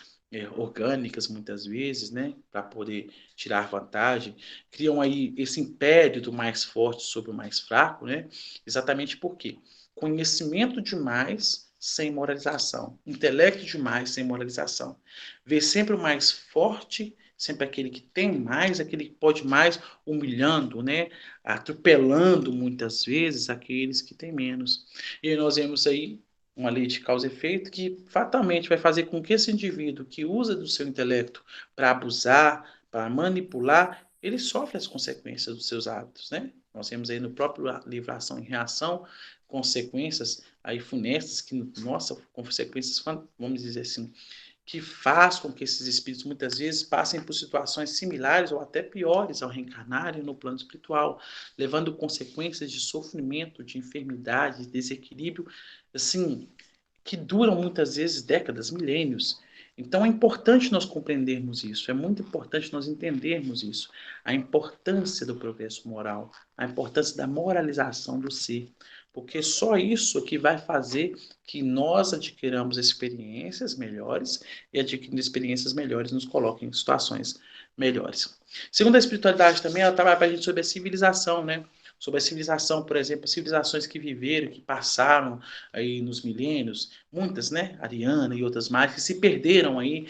orgânicas muitas vezes, né, para poder tirar vantagem, criam aí esse império do mais forte sobre o mais fraco, né, exatamente por quê? Conhecimento demais sem moralização, intelecto demais sem moralização, ver sempre o mais forte, sempre aquele que tem mais, aquele que pode mais, humilhando, né, atropelando muitas vezes aqueles que têm menos. E aí nós vemos aí uma lei de causa e efeito que fatalmente vai fazer com que esse indivíduo que usa do seu intelecto para abusar, para manipular, ele sofre as consequências dos seus hábitos, né? Nós temos aí no próprio livro Ação e Reação consequências aí funestas, que, nossa, consequências, vamos dizer assim, que faz com que esses espíritos muitas vezes passem por situações similares ou até piores ao reencarnarem no plano espiritual, levando consequências de sofrimento, de enfermidade, de desequilíbrio, assim, que duram muitas vezes décadas, milênios. Então é importante nós compreendermos isso, é muito importante nós entendermos isso, a importância do progresso moral, a importância da moralização do ser, porque só isso que vai fazer que nós adquiramos experiências melhores e adquirindo experiências melhores nos coloquem em situações melhores. Segundo a espiritualidade também, ela trabalha para a gente sobre a civilização, né? Sobre a civilização, por exemplo, civilizações que viveram, que passaram aí nos milênios, muitas, né, Ariana e outras mais, que se perderam aí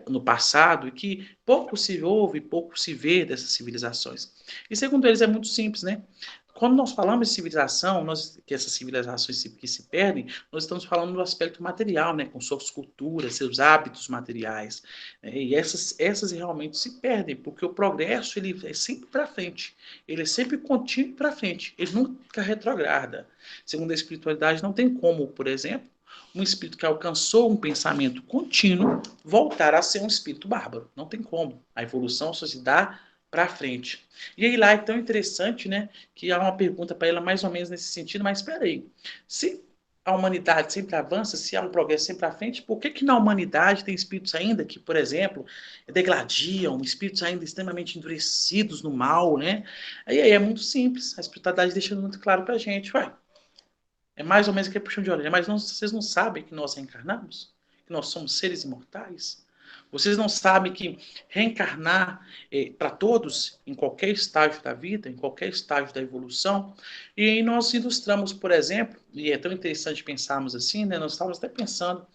no passado e que pouco se ouve, pouco se vê dessas civilizações. E segundo eles é muito simples, né? Quando nós falamos de civilização, que essas civilizações que se perdem, nós estamos falando do aspecto material, né? Com suas culturas, seus hábitos materiais. Né? E essas realmente se perdem, porque o progresso ele é sempre para frente. Ele é sempre contínuo para frente. Ele nunca retrograda. Segundo a espiritualidade, não tem como, por exemplo, um espírito que alcançou um pensamento contínuo voltar a ser um espírito bárbaro. Não tem como. A evolução só se dá para frente. E aí lá é tão interessante, né, que há uma pergunta para ela mais ou menos nesse sentido, mas espera aí, se a humanidade sempre avança, se há um progresso sempre à frente, por que na humanidade tem espíritos ainda que, por exemplo, degladiam, espíritos ainda extremamente endurecidos no mal, né? Aí é muito simples, a espiritualidade deixando muito claro para a gente, vai, é mais ou menos aquele puxão de orelha, mas vocês não sabem que nós reencarnamos? Que nós somos seres imortais? Vocês não sabem que reencarnar para todos, em qualquer estágio da vida, em qualquer estágio da evolução, e aí nós ilustramos, por exemplo, e é tão interessante pensarmos assim, né? Nós estávamos até pensando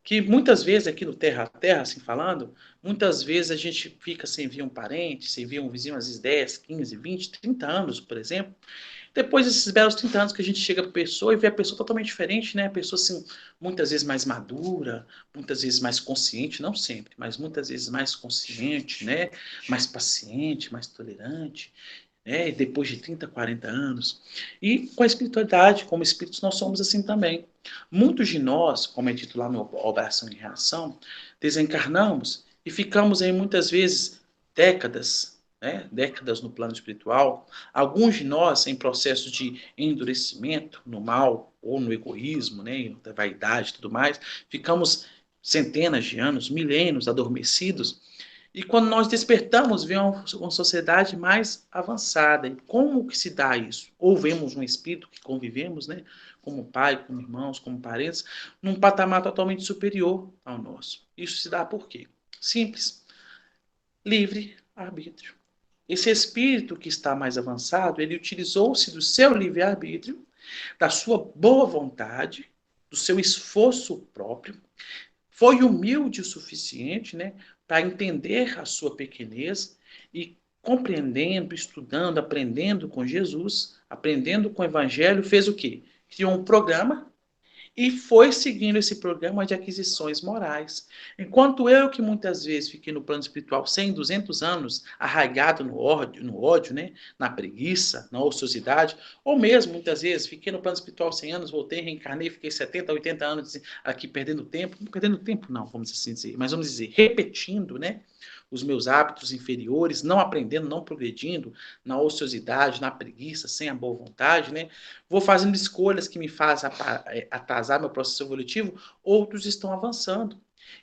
que muitas vezes aqui no Terra a Terra, assim falando, muitas vezes a gente fica sem ver um parente, sem ver um vizinho, às vezes 10, 15, 20, 30 anos, por exemplo. Depois desses belos 30 anos que a gente chega para a pessoa e vê a pessoa totalmente diferente, né? A pessoa, assim, muitas vezes mais madura, muitas vezes mais consciente, não sempre, mas muitas vezes mais consciente, né? Mais paciente, mais tolerante, né? E depois de 30, 40 anos. E com a espiritualidade, como espíritos, nós somos assim também. Muitos de nós, como é dito lá no Oração e Reação, desencarnamos e ficamos aí muitas vezes décadas, né? Décadas no plano espiritual. Alguns de nós em processo de endurecimento no mal ou no egoísmo, né? Da vaidade e tudo mais, ficamos centenas de anos, milênios adormecidos e quando nós despertamos, vemos uma sociedade mais avançada. E como que se dá isso? Ou vemos um espírito que convivemos, né? Como pai, como irmãos, como parentes, num patamar totalmente superior ao nosso. Isso se dá por quê? Simples. Livre arbítrio. Esse espírito que está mais avançado, ele utilizou-se do seu livre-arbítrio, da sua boa vontade, do seu esforço próprio, foi humilde o suficiente, né, para entender a sua pequenez e compreendendo, estudando, aprendendo com Jesus, aprendendo com o Evangelho, fez o quê? Criou um programa e foi seguindo esse programa de aquisições morais. Enquanto eu, que muitas vezes fiquei no plano espiritual 100, 200 anos, arraigado no ódio, né? Na preguiça, na ociosidade, ou mesmo, muitas vezes, fiquei no plano espiritual 100 anos, voltei, reencarnei, fiquei 70, 80 anos aqui perdendo tempo não, vamos assim dizer, mas vamos dizer, repetindo, né? Os meus hábitos inferiores, não aprendendo, não progredindo na ociosidade, na preguiça, sem a boa vontade, né? Vou fazendo escolhas que me fazem atrasar meu processo evolutivo, outros estão avançando.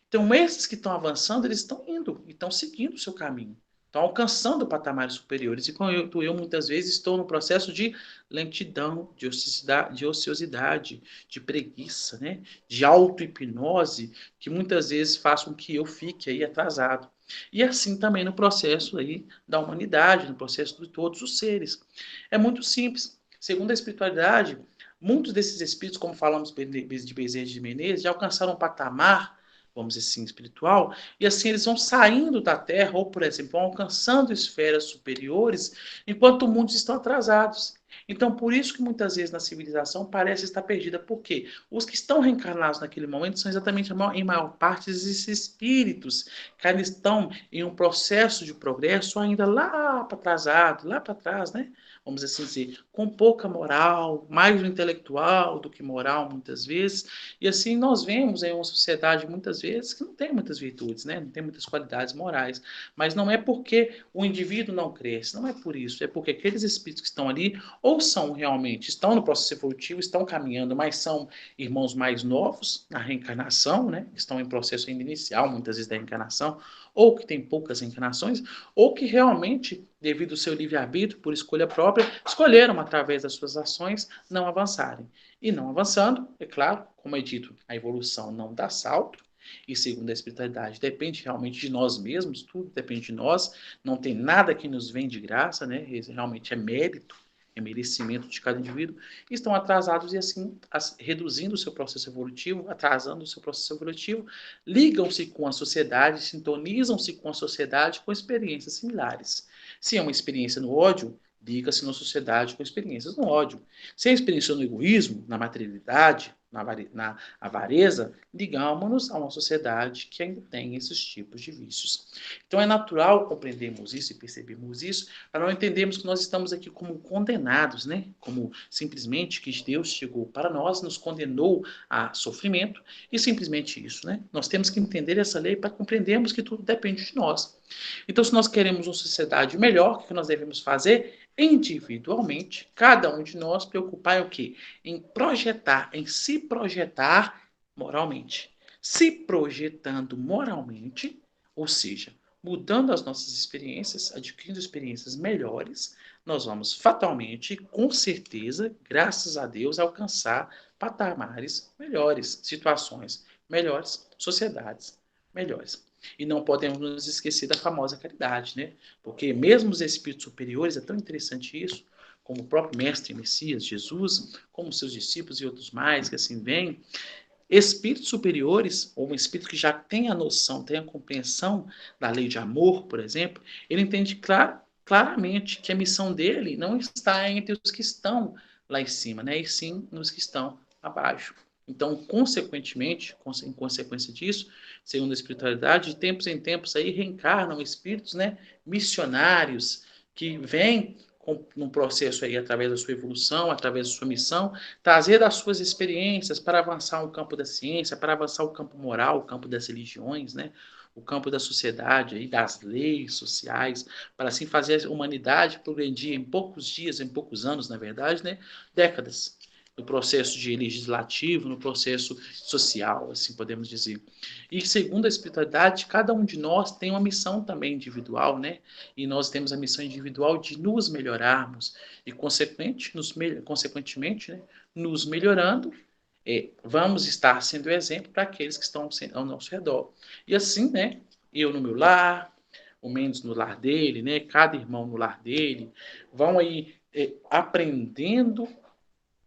Então, esses que estão avançando, eles estão indo, estão seguindo o seu caminho, estão alcançando patamares superiores. E como eu muitas vezes estou no processo de lentidão, de ociosidade, de preguiça, né? De auto-hipnose, que muitas vezes faz com que eu fique aí atrasado. E assim também no processo aí da humanidade, no processo de todos os seres. É muito simples. Segundo a espiritualidade, muitos desses espíritos, como falamos de Bezerra de Menezes, já alcançaram um patamar, vamos dizer assim, espiritual, e assim eles vão saindo da Terra, ou, por exemplo, vão alcançando esferas superiores, enquanto muitos estão atrasados. Então, por isso que muitas vezes na civilização parece estar perdida. Por quê? Os que estão reencarnados naquele momento são exatamente, em maior parte, esses espíritos que ainda estão em um processo de progresso ainda lá para atrasado, lá para trás, né? Vamos assim dizer, com pouca moral, mais intelectual do que moral muitas vezes, e assim nós vemos em uma sociedade muitas vezes que não tem muitas virtudes, né? Não tem muitas qualidades morais, mas não é porque o indivíduo não cresce, não é por isso, é porque aqueles espíritos que estão ali ou são realmente, estão no processo evolutivo, estão caminhando, mas são irmãos mais novos na reencarnação, né? Estão em processo ainda inicial, muitas vezes da reencarnação, ou que tem poucas reencarnações, ou que realmente, devido ao seu livre-arbítrio, por escolha própria, escolheram, através das suas ações, não avançarem. E não avançando, é claro, como é dito, a evolução não dá salto, e segundo a espiritualidade, depende realmente de nós mesmos, tudo depende de nós, não tem nada que nos vem de graça, né? Realmente é mérito, é merecimento de cada indivíduo, estão atrasados e assim reduzindo o seu processo evolutivo, atrasando o seu processo evolutivo, ligam-se com a sociedade, sintonizam-se com a sociedade com experiências similares. Se é uma experiência no ódio, liga-se na sociedade com experiências no ódio. Se é experiência no egoísmo, na materialidade, na avareza, ligamos-nos a uma sociedade que ainda tem esses tipos de vícios. Então é natural compreendermos isso e percebermos isso, para não entendermos que nós estamos aqui como condenados, né? Como simplesmente que Deus chegou para nós, nos condenou a sofrimento, e simplesmente isso, né? Nós temos que entender essa lei para compreendermos que tudo depende de nós. Então, se nós queremos uma sociedade melhor, o que nós devemos fazer? Individualmente, cada um de nós preocupar em o quê? Em projetar, em se projetar moralmente. Se projetando moralmente, ou seja, mudando as nossas experiências, adquirindo experiências melhores, nós vamos fatalmente, com certeza, graças a Deus, alcançar patamares melhores, situações melhores, sociedades melhores. E não podemos nos esquecer da famosa caridade, né? Porque mesmo os espíritos superiores, é tão interessante isso, como o próprio Mestre Messias, Jesus, como seus discípulos e outros mais que assim vêm, espíritos superiores, ou um espírito que já tem a noção, tem a compreensão da lei de amor, por exemplo, ele entende claramente que a missão dele não está entre os que estão lá em cima, né? E sim nos que estão abaixo. Então, consequentemente, em consequência disso, segundo a espiritualidade, de tempos em tempos aí reencarnam espíritos, né, missionários que vêm num processo aí através da sua evolução, através da sua missão, trazer as suas experiências para avançar o campo da ciência, para avançar o campo moral, o campo das religiões, né, o campo da sociedade aí, das leis sociais, para assim fazer a humanidade progredir em poucos dias, em poucos anos, na verdade, né, décadas. No processo de legislativo, no processo social, assim podemos dizer. E segundo a espiritualidade, cada um de nós tem uma missão também individual, né? E nós temos a missão individual de nos melhorarmos e, consequentemente, né, nos melhorando, vamos estar sendo exemplo para aqueles que estão ao nosso redor. E assim, né, eu no meu lar, o Mendes no lar dele, né, cada irmão no lar dele, vão aí aprendendo,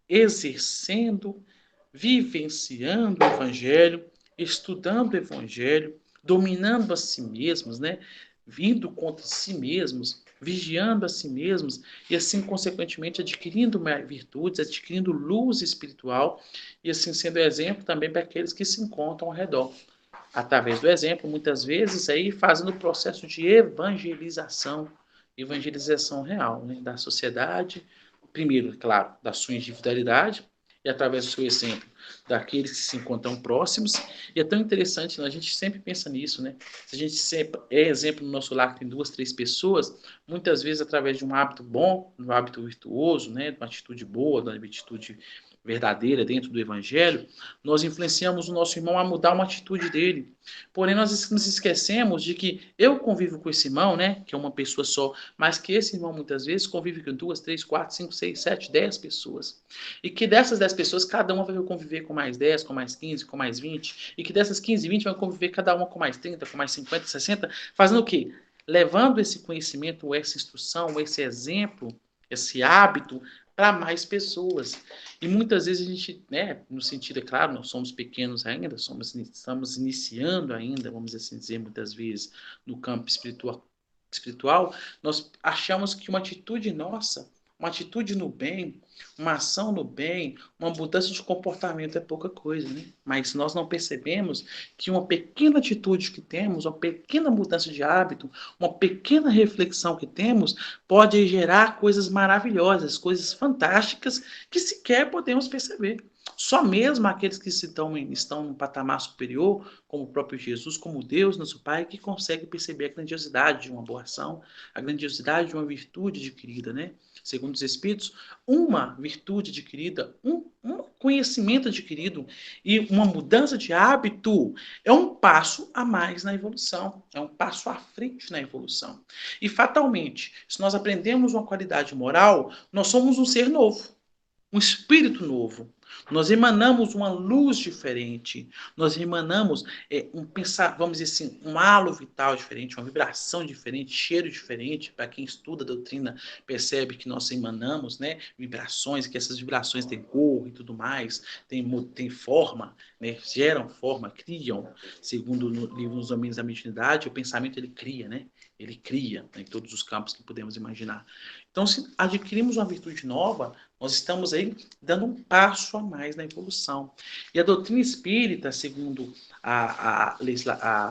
exercendo, vivenciando o Evangelho, estudando o Evangelho, dominando a si mesmos, né? Vindo contra si mesmos, vigiando a si mesmos e assim, consequentemente, adquirindo virtudes, adquirindo luz espiritual e assim sendo exemplo também para aqueles que se encontram ao redor. Através do exemplo, muitas vezes, aí fazendo o processo de evangelização real, né? Da sociedade, primeiro, claro, da sua individualidade e através do seu exemplo daqueles que se encontram próximos. E é tão interessante, né? A gente sempre pensa nisso, né? Se a gente sempre é exemplo no nosso lar que tem 2, 3 pessoas, muitas vezes através de um hábito bom, um hábito virtuoso, né? De uma atitude boa, de uma atitude verdadeira dentro do Evangelho, nós influenciamos o nosso irmão a mudar uma atitude dele. Porém, nós nos esquecemos de que eu convivo com esse irmão, né, que é uma pessoa só, mas que esse irmão muitas vezes convive com 2, 3, 4, 5, 6, 7, 10 pessoas. E que dessas 10 pessoas, cada uma vai conviver com mais 10, com mais 15, com mais 20, e que dessas 15 e 20 vai conviver cada uma com mais 30, com mais 50, 60, fazendo o quê? Levando esse conhecimento, essa instrução, esse exemplo, esse hábito para mais pessoas. E muitas vezes a gente, né, no sentido, é claro, nós somos pequenos ainda, estamos iniciando ainda, vamos assim dizer, muitas vezes, no campo espiritual, nós achamos que uma atitude nossa, uma atitude no bem, uma ação no bem, uma mudança de comportamento é pouca coisa, né? Mas nós não percebemos que uma pequena atitude que temos, uma pequena mudança de hábito, uma pequena reflexão que temos, pode gerar coisas maravilhosas, coisas fantásticas que sequer podemos perceber. Só mesmo aqueles que estão num patamar superior, como o próprio Jesus, como Deus, nosso Pai, que consegue perceber a grandiosidade de uma boa ação, a grandiosidade de uma virtude adquirida, né? Segundo os Espíritos, uma virtude adquirida, um conhecimento adquirido e uma mudança de hábito é um passo a mais na evolução, é um passo à frente na evolução. E fatalmente, se nós aprendemos uma qualidade moral, nós somos um ser novo. um espírito novo. Nós emanamos uma luz diferente. Nós emanamos vamos dizer assim, um halo vital diferente, uma vibração diferente, cheiro diferente. Para quem estuda a doutrina, percebe que nós emanamos, né, vibrações, que essas vibrações têm cor e tudo mais, tem forma, né, geram forma, criam. Segundo o livro Nos Domínios da Mediunidade, o pensamento ele cria, né? Ele cria, né, em todos os campos que podemos imaginar. Então, se adquirimos uma virtude nova, nós estamos aí dando um passo a mais na evolução. E a doutrina espírita, segundo a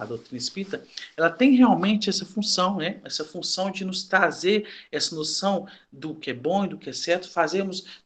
doutrina espírita, ela tem realmente essa função, né? Essa função de nos trazer essa noção do que é bom e do que é certo,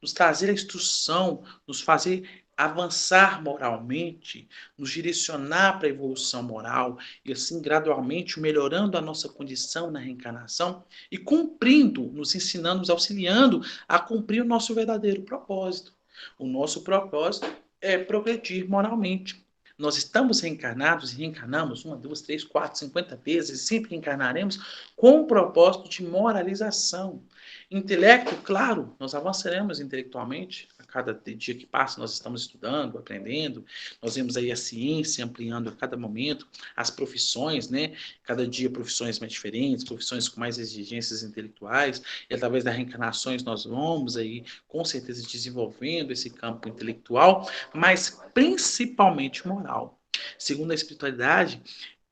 nos trazer a instrução, nos fazer avançar moralmente, nos direcionar para a evolução moral e assim gradualmente melhorando a nossa condição na reencarnação e cumprindo, nos ensinando, nos auxiliando a cumprir o nosso verdadeiro propósito. O nosso propósito é progredir moralmente. Nós estamos reencarnados e reencarnamos 1, 2, 3, 4, 50 vezes, e sempre reencarnaremos com o propósito de moralização. Intelecto, claro, nós avançaremos intelectualmente. A cada dia que passa, nós estamos estudando, aprendendo. Nós vemos aí a ciência ampliando a cada momento, as profissões, né? Cada dia profissões mais diferentes, profissões com mais exigências intelectuais. E através das reencarnações nós vamos aí, com certeza, desenvolvendo esse campo intelectual, mas principalmente moral. Segundo a espiritualidade,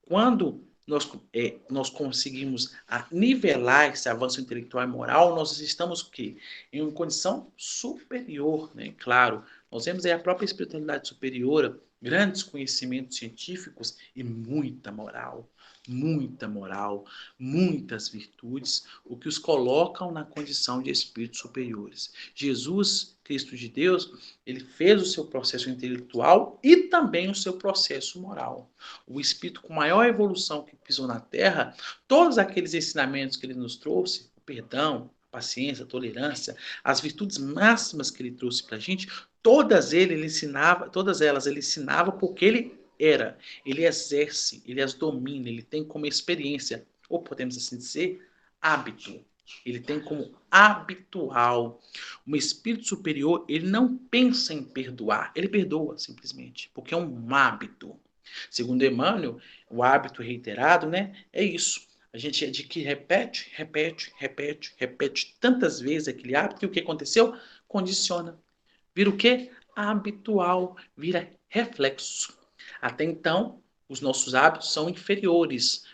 quando nós conseguimos nivelar esse avanço intelectual e moral, nós estamos o quê? Em uma condição superior, né? Claro, nós vemos aí a própria espiritualidade superior, grandes conhecimentos científicos e muita moral, muitas virtudes, o que os colocam na condição de espíritos superiores. Jesus, Cristo de Deus, ele fez o seu processo intelectual e também o seu processo moral. O espírito com maior evolução que pisou na Terra, todos aqueles ensinamentos que ele nos trouxe, o perdão, a paciência, a tolerância, as virtudes máximas que ele trouxe para a gente, todas elas ele ensinava porque ele ele exerce, ele as domina, ele tem como experiência, ou podemos assim dizer, hábito. Ele tem como habitual. Um espírito superior, ele não pensa em perdoar, ele perdoa simplesmente, porque é um hábito. Segundo Emmanuel, o hábito reiterado, né, é isso. A gente repete tantas vezes aquele hábito, e o que aconteceu? Condiciona. Vira o quê? Habitual, vira reflexo. Até então, os nossos hábitos são inferiores.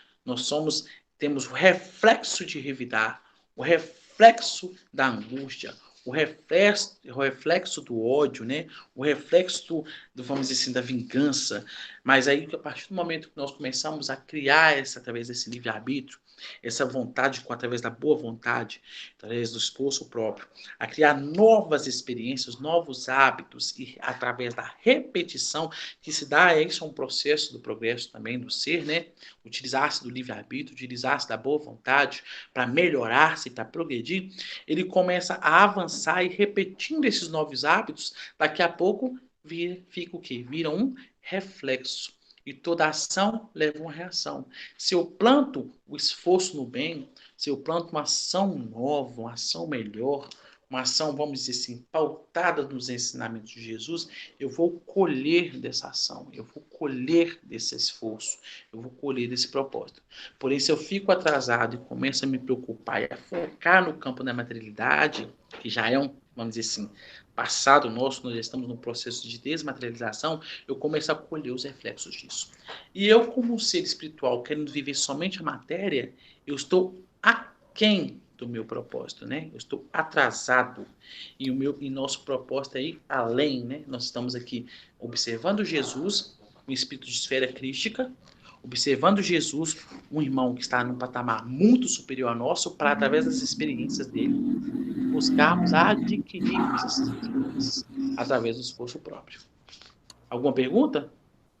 Temos o reflexo de revidar, o reflexo da angústia, o reflexo do ódio, né? O reflexo vamos dizer assim, da vingança. Mas aí, a partir do momento que nós começamos a criar através desse livre-arbítrio, essa vontade, através da boa vontade, através do esforço próprio, a criar novas experiências, novos hábitos, e através da repetição, que se dá, isso é um processo do progresso também do ser, né? Utilizar-se do livre-arbítrio, utilizar-se da boa vontade para melhorar-se, para progredir, ele começa a avançar e repetindo esses novos hábitos, daqui a pouco fica o quê? Vira um reflexo. E toda ação leva uma reação. Se eu planto o esforço no bem, se eu planto uma ação nova, uma ação melhor, uma ação, vamos dizer assim, pautada nos ensinamentos de Jesus, eu vou colher dessa ação, eu vou colher desse esforço, eu vou colher desse propósito. Porém, se eu fico atrasado e começo a me preocupar e a focar no campo da materialidade, que já é vamos dizer assim, passado nosso, nós já estamos num processo de desmaterialização, eu começo a colher os reflexos disso. E eu, como um ser espiritual, querendo viver somente a matéria, eu estou aquém do meu propósito, né? Eu estou atrasado. E nosso propósito é ir além, né? Nós estamos aqui observando Jesus, um espírito de esfera crística, observando Jesus, um irmão que está num patamar muito superior ao nosso, para, através das experiências dele, buscarmos adquirirmos essas experiências através do esforço próprio. Alguma pergunta?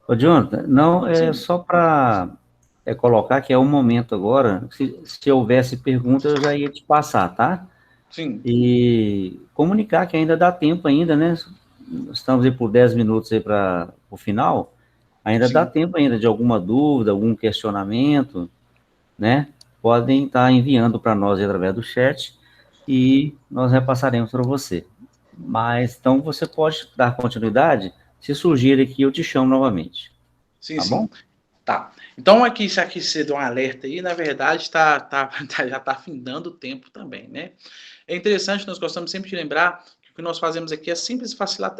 Ô, Jonathan, não, é só para colocar que é o momento agora, se houvesse pergunta, eu já ia te passar, tá? Sim. E comunicar que ainda dá tempo ainda, né? Estamos aí por 10 minutos aí para o final, ainda Sim. dá tempo ainda de alguma dúvida, algum questionamento, né? Podem estar enviando para nós através do chat e nós repassaremos para você. Mas, então, você pode dar continuidade. Se surgir aqui, eu te chamo novamente. Sim, Tá sim. bom? Tá. Então, aqui, isso aqui você deu um alerta aí, na verdade, já está findando o tempo também, né? É interessante, nós gostamos sempre de lembrar que o que nós fazemos aqui é simples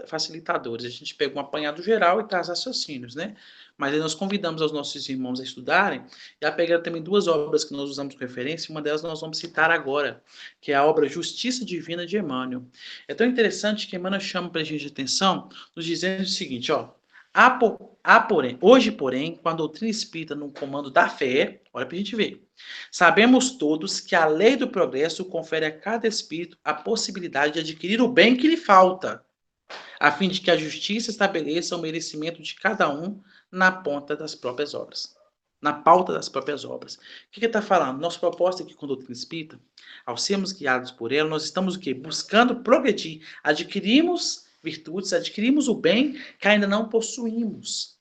facilitadores. A gente pega um apanhado geral e traz raciocínios, né? Mas aí nós convidamos os nossos irmãos a estudarem e a pegar também duas obras que nós usamos como referência, uma delas nós vamos citar agora, que é a obra Justiça Divina de Emmanuel. É tão interessante que Emmanuel chama para a gente de atenção, nos dizendo o seguinte, ó, hoje, porém, com a doutrina espírita no comando da fé, olha para a gente ver, sabemos todos que a lei do progresso confere a cada espírito a possibilidade de adquirir o bem que lhe falta, a fim de que a justiça estabeleça o merecimento de cada um na ponta das próprias obras. Na pauta das próprias obras. O que ele está falando? Nossa proposta aqui com a doutrina espírita, ao sermos guiados por ela, nós estamos o quê? Buscando progredir. Adquirimos virtudes, adquirimos o bem que ainda não possuímos.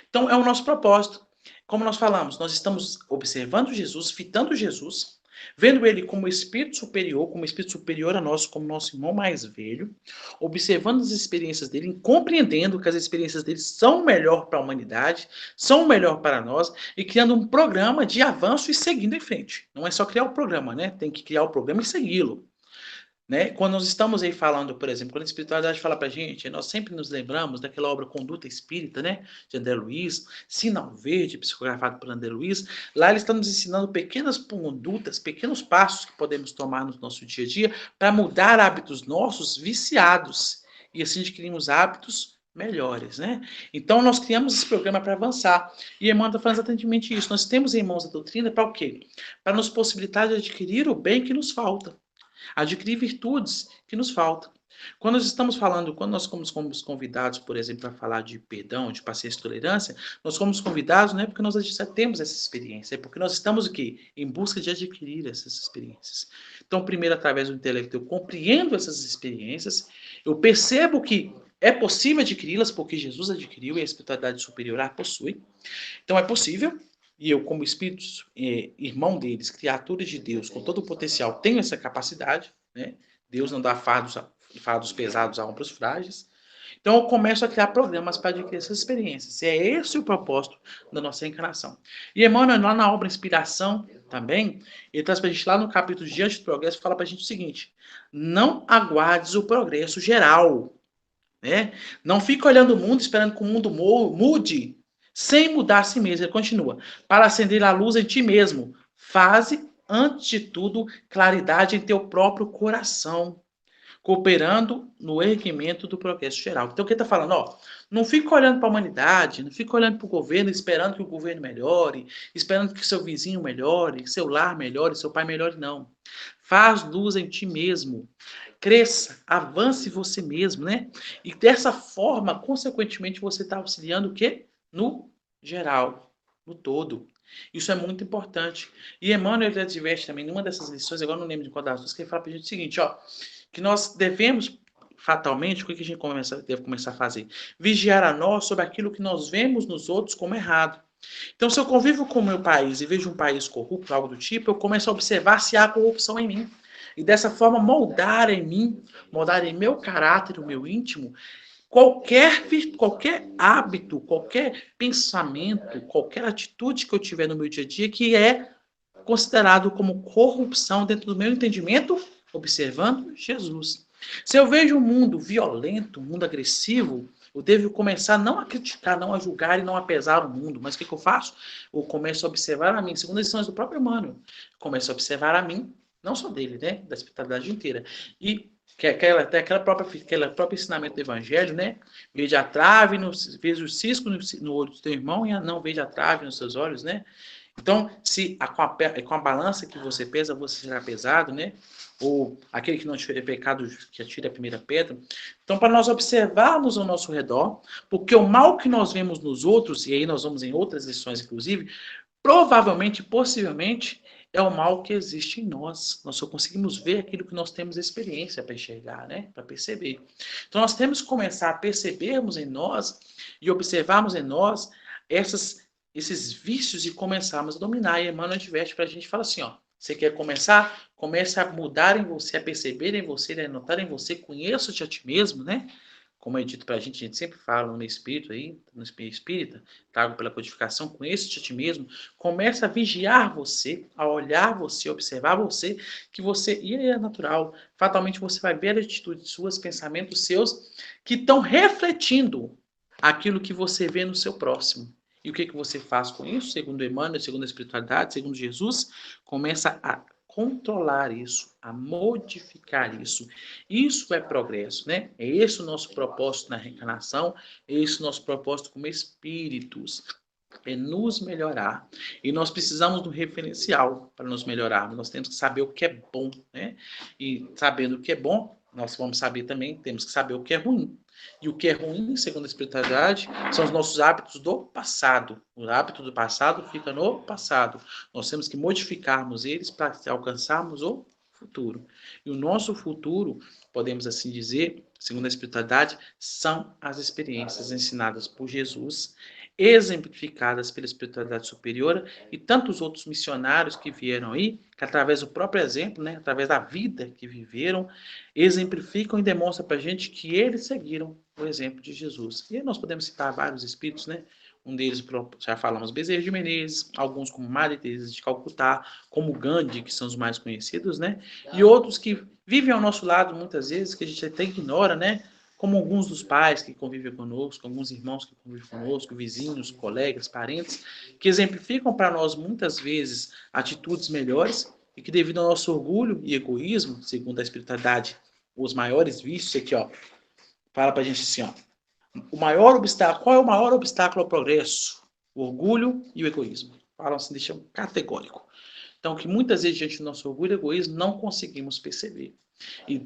Então, é o nosso propósito. Como nós falamos, nós estamos observando Jesus, fitando Jesus, vendo ele como espírito superior a nós, como nosso irmão mais velho, observando as experiências dele, compreendendo que as experiências dele são o melhor para a humanidade, são o melhor para nós, e criando um programa de avanço e seguindo em frente. Não é só criar o programa, né? Tem que criar o programa e segui-lo. Né? Quando nós estamos aí falando, por exemplo, quando a espiritualidade fala para a gente, nós sempre nos lembramos daquela obra Conduta Espírita, né? De André Luiz, Sinal Verde, psicografado por André Luiz. Lá ele está nos ensinando pequenas condutas, pequenos passos que podemos tomar no nosso dia a dia para mudar hábitos nossos viciados e assim adquirirmos hábitos melhores, né? Então nós criamos esse programa para avançar. E Emmanuel está falando exatamente isso. Nós temos em mãos a doutrina para o quê? Para nos possibilitar de adquirir o bem que nos falta. Adquirir virtudes que nos faltam. Quando nós estamos falando, quando nós fomos convidados, por exemplo, para falar de perdão, de paciência e tolerância, nós fomos convidados não é porque nós já temos essa experiência, é porque nós estamos o quê? Em busca de adquirir essas experiências. Então, primeiro, através do intelecto, eu compreendo essas experiências, eu percebo que é possível adquiri-las porque Jesus adquiriu e a espiritualidade superior a possui. Então, é possível, e eu, como espírito irmão deles, criaturas de Deus, com todo o potencial, tenho essa capacidade, né? Deus não dá fardos pesados a ombros frágeis. Então, eu começo a criar programas para adquirir essas experiências. E é esse o propósito da nossa encarnação. E Emmanuel, lá na obra Inspiração, também, ele traz para a gente lá no capítulo Diante do Progresso, fala para a gente o seguinte: não aguardes o progresso geral, né? Não fica olhando o mundo, esperando que o mundo mude, sem mudar a si mesmo. Ele continua. Para acender a luz em ti mesmo, faze, antes de tudo, claridade em teu próprio coração, cooperando no erguimento do progresso geral. Então, o que ele está falando? Ó, não fica olhando para a humanidade, não fica olhando para o governo, esperando que o governo melhore, esperando que seu vizinho melhore, que seu lar melhore, seu pai melhore, não. Faz luz em ti mesmo. Cresça, avance você mesmo, né? E dessa forma, consequentemente, você está auxiliando o quê? No geral, no todo. Isso é muito importante. E Emmanuel ele adverte também, numa dessas lições, agora não lembro de qual das duas, que ele fala para a gente o seguinte, ó, que nós devemos, fatalmente, o que a gente deve começar a fazer? Vigiar a nós sobre aquilo que nós vemos nos outros como errado. Então, se eu convivo com o meu país e vejo um país corrupto, algo do tipo, eu começo a observar se há corrupção em mim. E dessa forma moldar em mim, moldar em meu caráter, o meu íntimo, qualquer hábito, qualquer pensamento, qualquer atitude que eu tiver no meu dia a dia que é considerado como corrupção dentro do meu entendimento, observando Jesus. Se eu vejo um mundo violento, um mundo agressivo, eu devo começar não a criticar, não a julgar e não a pesar o mundo. Mas o que eu faço? Eu começo a observar a mim, segundo as lições do próprio Emmanuel. Começo a observar a mim, não só dele, né? Da espiritualidade inteira. E aquela própria ensinamento do Evangelho, né? Veja a trave, veja o cisco no olho do teu irmão e não veja a trave nos seus olhos, né? Então, se com a balança que você pesa, você será pesado, né? Ou aquele que não tiver pecado, que atire a primeira pedra. Então, para nós observarmos ao nosso redor, porque o mal que nós vemos nos outros, e aí nós vamos em outras lições, inclusive, provavelmente, possivelmente, é o mal que existe em nós. Nós só conseguimos ver aquilo que nós temos experiência para enxergar, né? Para perceber. Então, nós temos que começar a percebermos em nós e observarmos em nós esses vícios e começarmos a dominar. E Emmanuel adverte para a gente, fala assim, ó, Você quer começar? Comece a mudar em você, a perceber em você, a notar em você, conheça-te a ti mesmo, né? Como é dito pra gente, a gente sempre fala no espírito aí, no espírito espírita, trago pela codificação, conheça-te a ti mesmo, começa a vigiar você, a olhar você, a observar você, que você, e é natural, fatalmente você vai ver atitudes suas, pensamentos seus, que estão refletindo aquilo que você vê no seu próximo. E o que você faz com isso? Segundo Emmanuel, segundo a espiritualidade, segundo Jesus, começa a controlar isso, a modificar isso. Isso é progresso, né? É esse o nosso propósito na reencarnação, é esse o nosso propósito como espíritos, é nos melhorar. E nós precisamos de um referencial para nos melhorarmos. Nós temos que saber o que é bom, né? E sabendo o que é bom, nós vamos saber também, temos que saber o que é ruim. E o que é ruim, segundo a espiritualidade, são os nossos hábitos do passado. O hábito do passado fica no passado. Nós temos que modificarmos eles para alcançarmos o futuro. E o nosso futuro, podemos assim dizer, segundo a espiritualidade, são as experiências ensinadas por Jesus, exemplificadas pela espiritualidade superior e tantos outros missionários que vieram aí, que através do próprio exemplo, né, através da vida que viveram, exemplificam e demonstram para a gente que eles seguiram o exemplo de Jesus. E aí nós podemos citar vários espíritos, né? Um deles, já falamos, Bezerra de Menezes, alguns como Madre Teresa de Calcutá, como Gandhi, que são os mais conhecidos, né? E outros que vivem ao nosso lado muitas vezes, que a gente até ignora, né? Como alguns dos pais que convivem conosco, alguns irmãos que convivem conosco, vizinhos, colegas, parentes, que exemplificam para nós muitas vezes atitudes melhores e que devido ao nosso orgulho e egoísmo, segundo a espiritualidade, os maiores vícios aqui, ó, fala pra gente assim, ó, o maior obstáculo, qual é o maior obstáculo ao progresso? O orgulho e o egoísmo. Falam assim, deixam categórico. Então, que muitas vezes, diante do nosso orgulho e egoísmo, não conseguimos perceber. E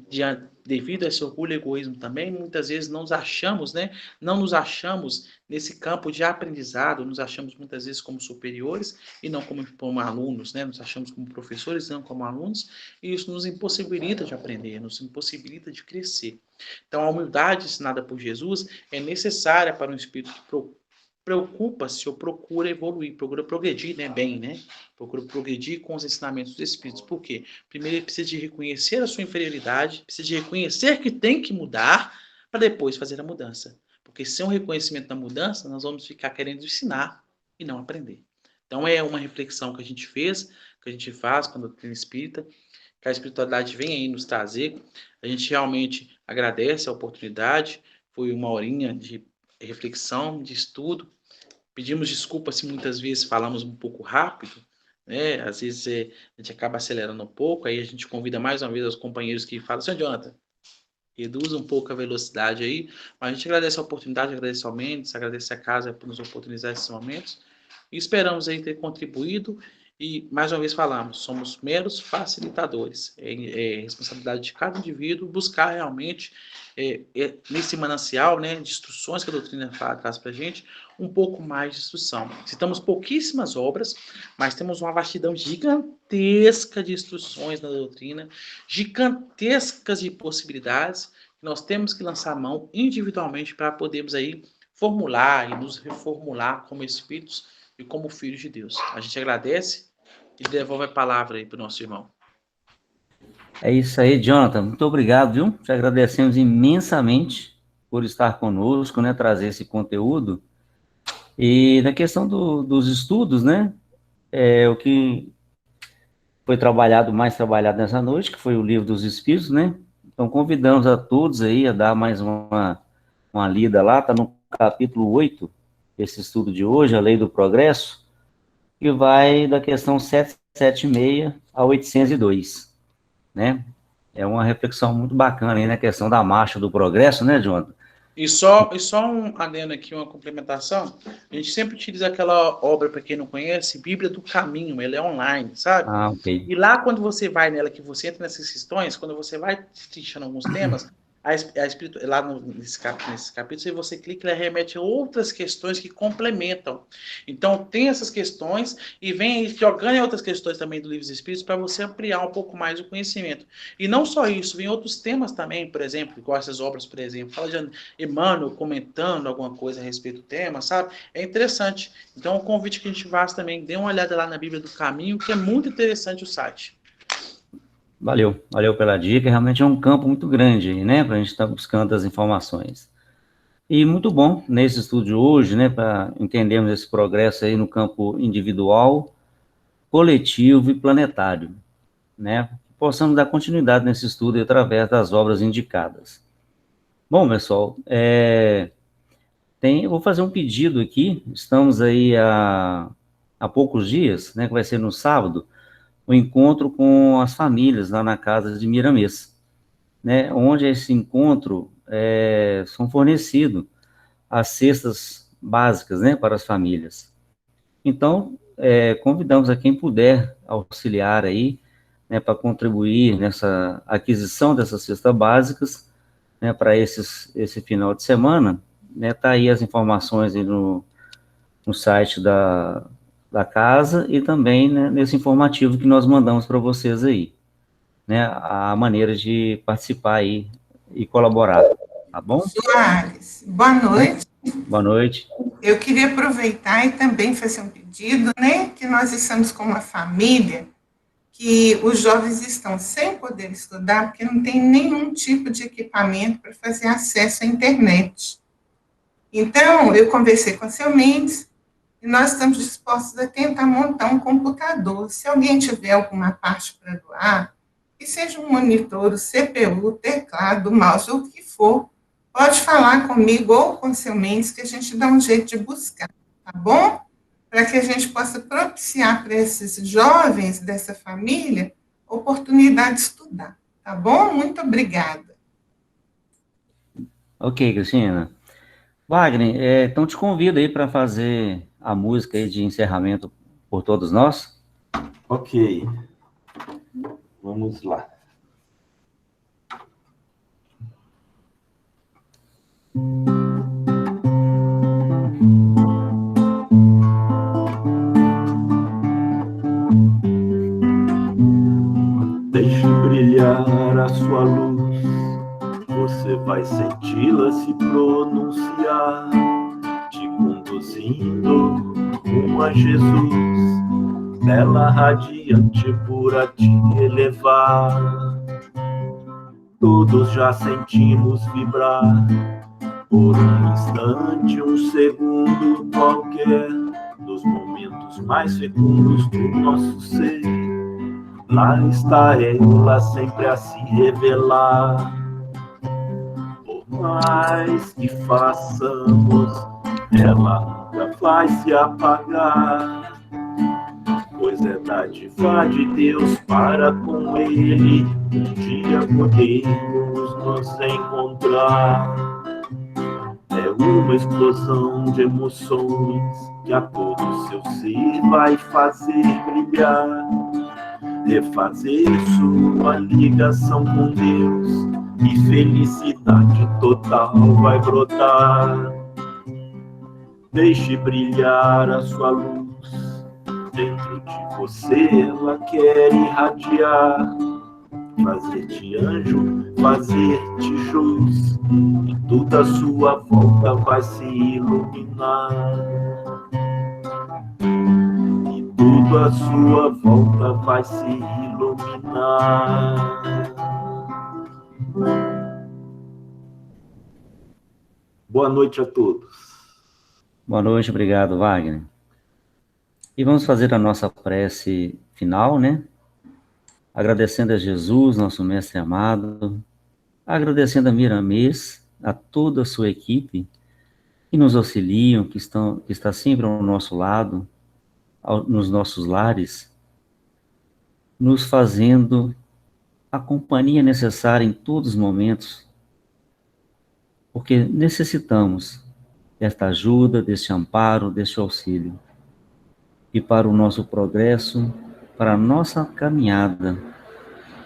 devido a esse orgulho e egoísmo também, muitas vezes não nos achamos, né? Não nos achamos nesse campo de aprendizado, nos achamos muitas vezes como superiores e não como alunos, né? Nos achamos como professores e não como alunos, e isso nos impossibilita de aprender, nos impossibilita de crescer. Então, a humildade ensinada por Jesus é necessária para um espírito que preocupa-se ou procura evoluir, procura progredir, né, bem, né? Procura progredir com os ensinamentos dos Espíritos. Por quê? Primeiro ele precisa de reconhecer a sua inferioridade, precisa de reconhecer que tem que mudar para depois fazer a mudança. Porque sem um reconhecimento da mudança, nós vamos ficar querendo ensinar e não aprender. Então é uma reflexão que a gente fez, que a gente faz quando tem espírita, que a espiritualidade vem aí nos trazer. A gente realmente agradece a oportunidade, foi uma horinha de reflexão, de estudo. Pedimos desculpas se muitas vezes falamos um pouco rápido, né? Às vezes a gente acaba acelerando um pouco, aí a gente convida mais uma vez os companheiros que falam, Senhor Jonathan, reduz um pouco a velocidade aí, mas a gente agradece a oportunidade, agradece ao Mendes, agradece a casa por nos oportunizar esses momentos, e esperamos aí ter contribuído, e mais uma vez falamos, somos meros facilitadores, é responsabilidade de cada indivíduo buscar realmente, nesse manancial, né, de instruções que a doutrina traz para a gente, um pouco mais de instrução. Citamos pouquíssimas obras, mas temos uma vastidão gigantesca de instruções na doutrina, gigantescas de possibilidades, que nós temos que lançar mão individualmente para podermos aí formular e nos reformular como espíritos e como filhos de Deus. A gente agradece e devolve a palavra aí para o nosso irmão. É isso aí, Jonathan. Muito obrigado, viu? Te agradecemos imensamente por estar conosco, né? Trazer esse conteúdo. E na questão dos estudos, né? O que foi mais trabalhado nessa noite, que foi o Livro dos Espíritos, né? Então, convidamos a todos aí a dar mais uma lida lá, está no capítulo 8, esse estudo de hoje, a Lei do Progresso, que vai da questão 776 a 802, né? É uma reflexão muito bacana aí na questão da marcha do progresso, né, Jonathan? E só um adendo aqui, uma complementação. A gente sempre utiliza aquela obra, para quem não conhece, Bíblia do Caminho, ela é online, sabe? Ah, ok. E lá, quando você vai nela, que você entra nessas questões, quando você vai destrinchando alguns temas, Lá nesse capítulo, se você clica, ele remete a outras questões que complementam. Então, tem essas questões e vem jogando em outras questões também do Livro dos Espíritos para você ampliar um pouco mais o conhecimento. E não só isso, vem outros temas também, por exemplo, igual essas obras, por exemplo, fala de Emmanuel comentando alguma coisa a respeito do tema, sabe? É interessante. Então, o convite que a gente faz também, dê uma olhada lá na Bíblia do Caminho, que é muito interessante o site. Valeu pela dica, realmente é um campo muito grande, né, para a gente estar buscando as informações. E muito bom nesse estudo de hoje, né, para entendermos esse progresso aí no campo individual, coletivo e planetário, né, possamos dar continuidade nesse estudo através das obras indicadas. Bom, pessoal, eu vou fazer um pedido aqui, estamos aí há poucos dias, né, que vai ser no sábado, o encontro com as famílias lá na casa de Miramês, né, onde esse encontro são fornecidos as cestas básicas, né, para as famílias. Então, convidamos a quem puder auxiliar aí, né, para contribuir nessa aquisição dessas cestas básicas, né, para esse final de semana, né, tá aí as informações aí no site da casa e também, né, nesse informativo que nós mandamos para vocês aí, né, a maneira de participar aí e colaborar, tá bom? Soares, boa noite. Boa noite. Eu queria aproveitar e também fazer um pedido, né, que nós estamos com uma família que os jovens estão sem poder estudar porque não tem nenhum tipo de equipamento para fazer acesso à internet. Então, eu conversei com o seu Mendes e nós estamos dispostos a tentar montar um computador. Se alguém tiver alguma parte para doar, que seja um monitor, o CPU, o teclado, o mouse, ou o que for, pode falar comigo ou com o seu Mendes que a gente dá um jeito de buscar, tá bom? Para que a gente possa propiciar para esses jovens dessa família oportunidade de estudar, tá bom? Muito obrigada. Ok, Cristina. Wagner, então te convido aí para fazer a música aí de encerramento por todos nós. Ok. Vamos lá. Deixe brilhar a sua luz, você vai senti-la se pronunciar, te conduzindo rumo a Jesus, bela radiante pura te elevar. Todos já sentimos vibrar, por um instante, um segundo qualquer, nos momentos mais fecundos do nosso ser. Lá está ela sempre a se revelar. Por mais que façamos, ela nunca vai se apagar, pois é dádiva de Deus para com Ele um dia podermos nos encontrar. É uma explosão de emoções que a todo seu ser vai fazer brilhar, refazer sua ligação com Deus e felicidade total vai brotar. Deixe brilhar a sua luz, dentro de você ela quer irradiar, fazer-te anjo, fazer-te luz, e tudo à sua volta vai se iluminar. Tudo à sua volta vai se iluminar. Boa noite a todos. Boa noite, obrigado, Wagner. E vamos fazer a nossa prece final, né? Agradecendo a Jesus, nosso mestre amado, agradecendo a Miramês, a toda a sua equipe que nos auxiliam, que está sempre ao nosso lado, nos nossos lares, nos fazendo a companhia necessária em todos os momentos, porque necessitamos desta ajuda, deste amparo, deste auxílio. E para o nosso progresso, para a nossa caminhada,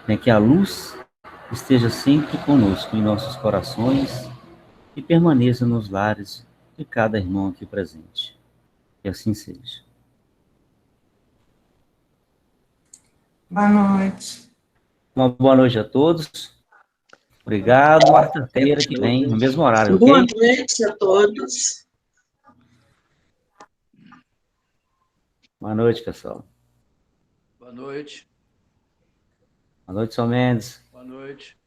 né, que a luz esteja sempre conosco em nossos corações e permaneça nos lares de cada irmão aqui presente. Que assim seja. Boa noite. Uma boa noite a todos. Obrigado. Quarta-feira que vem, no mesmo horário, ok? Boa noite a todos. Boa noite, pessoal. Boa noite. Boa noite, São Mendes. Boa noite.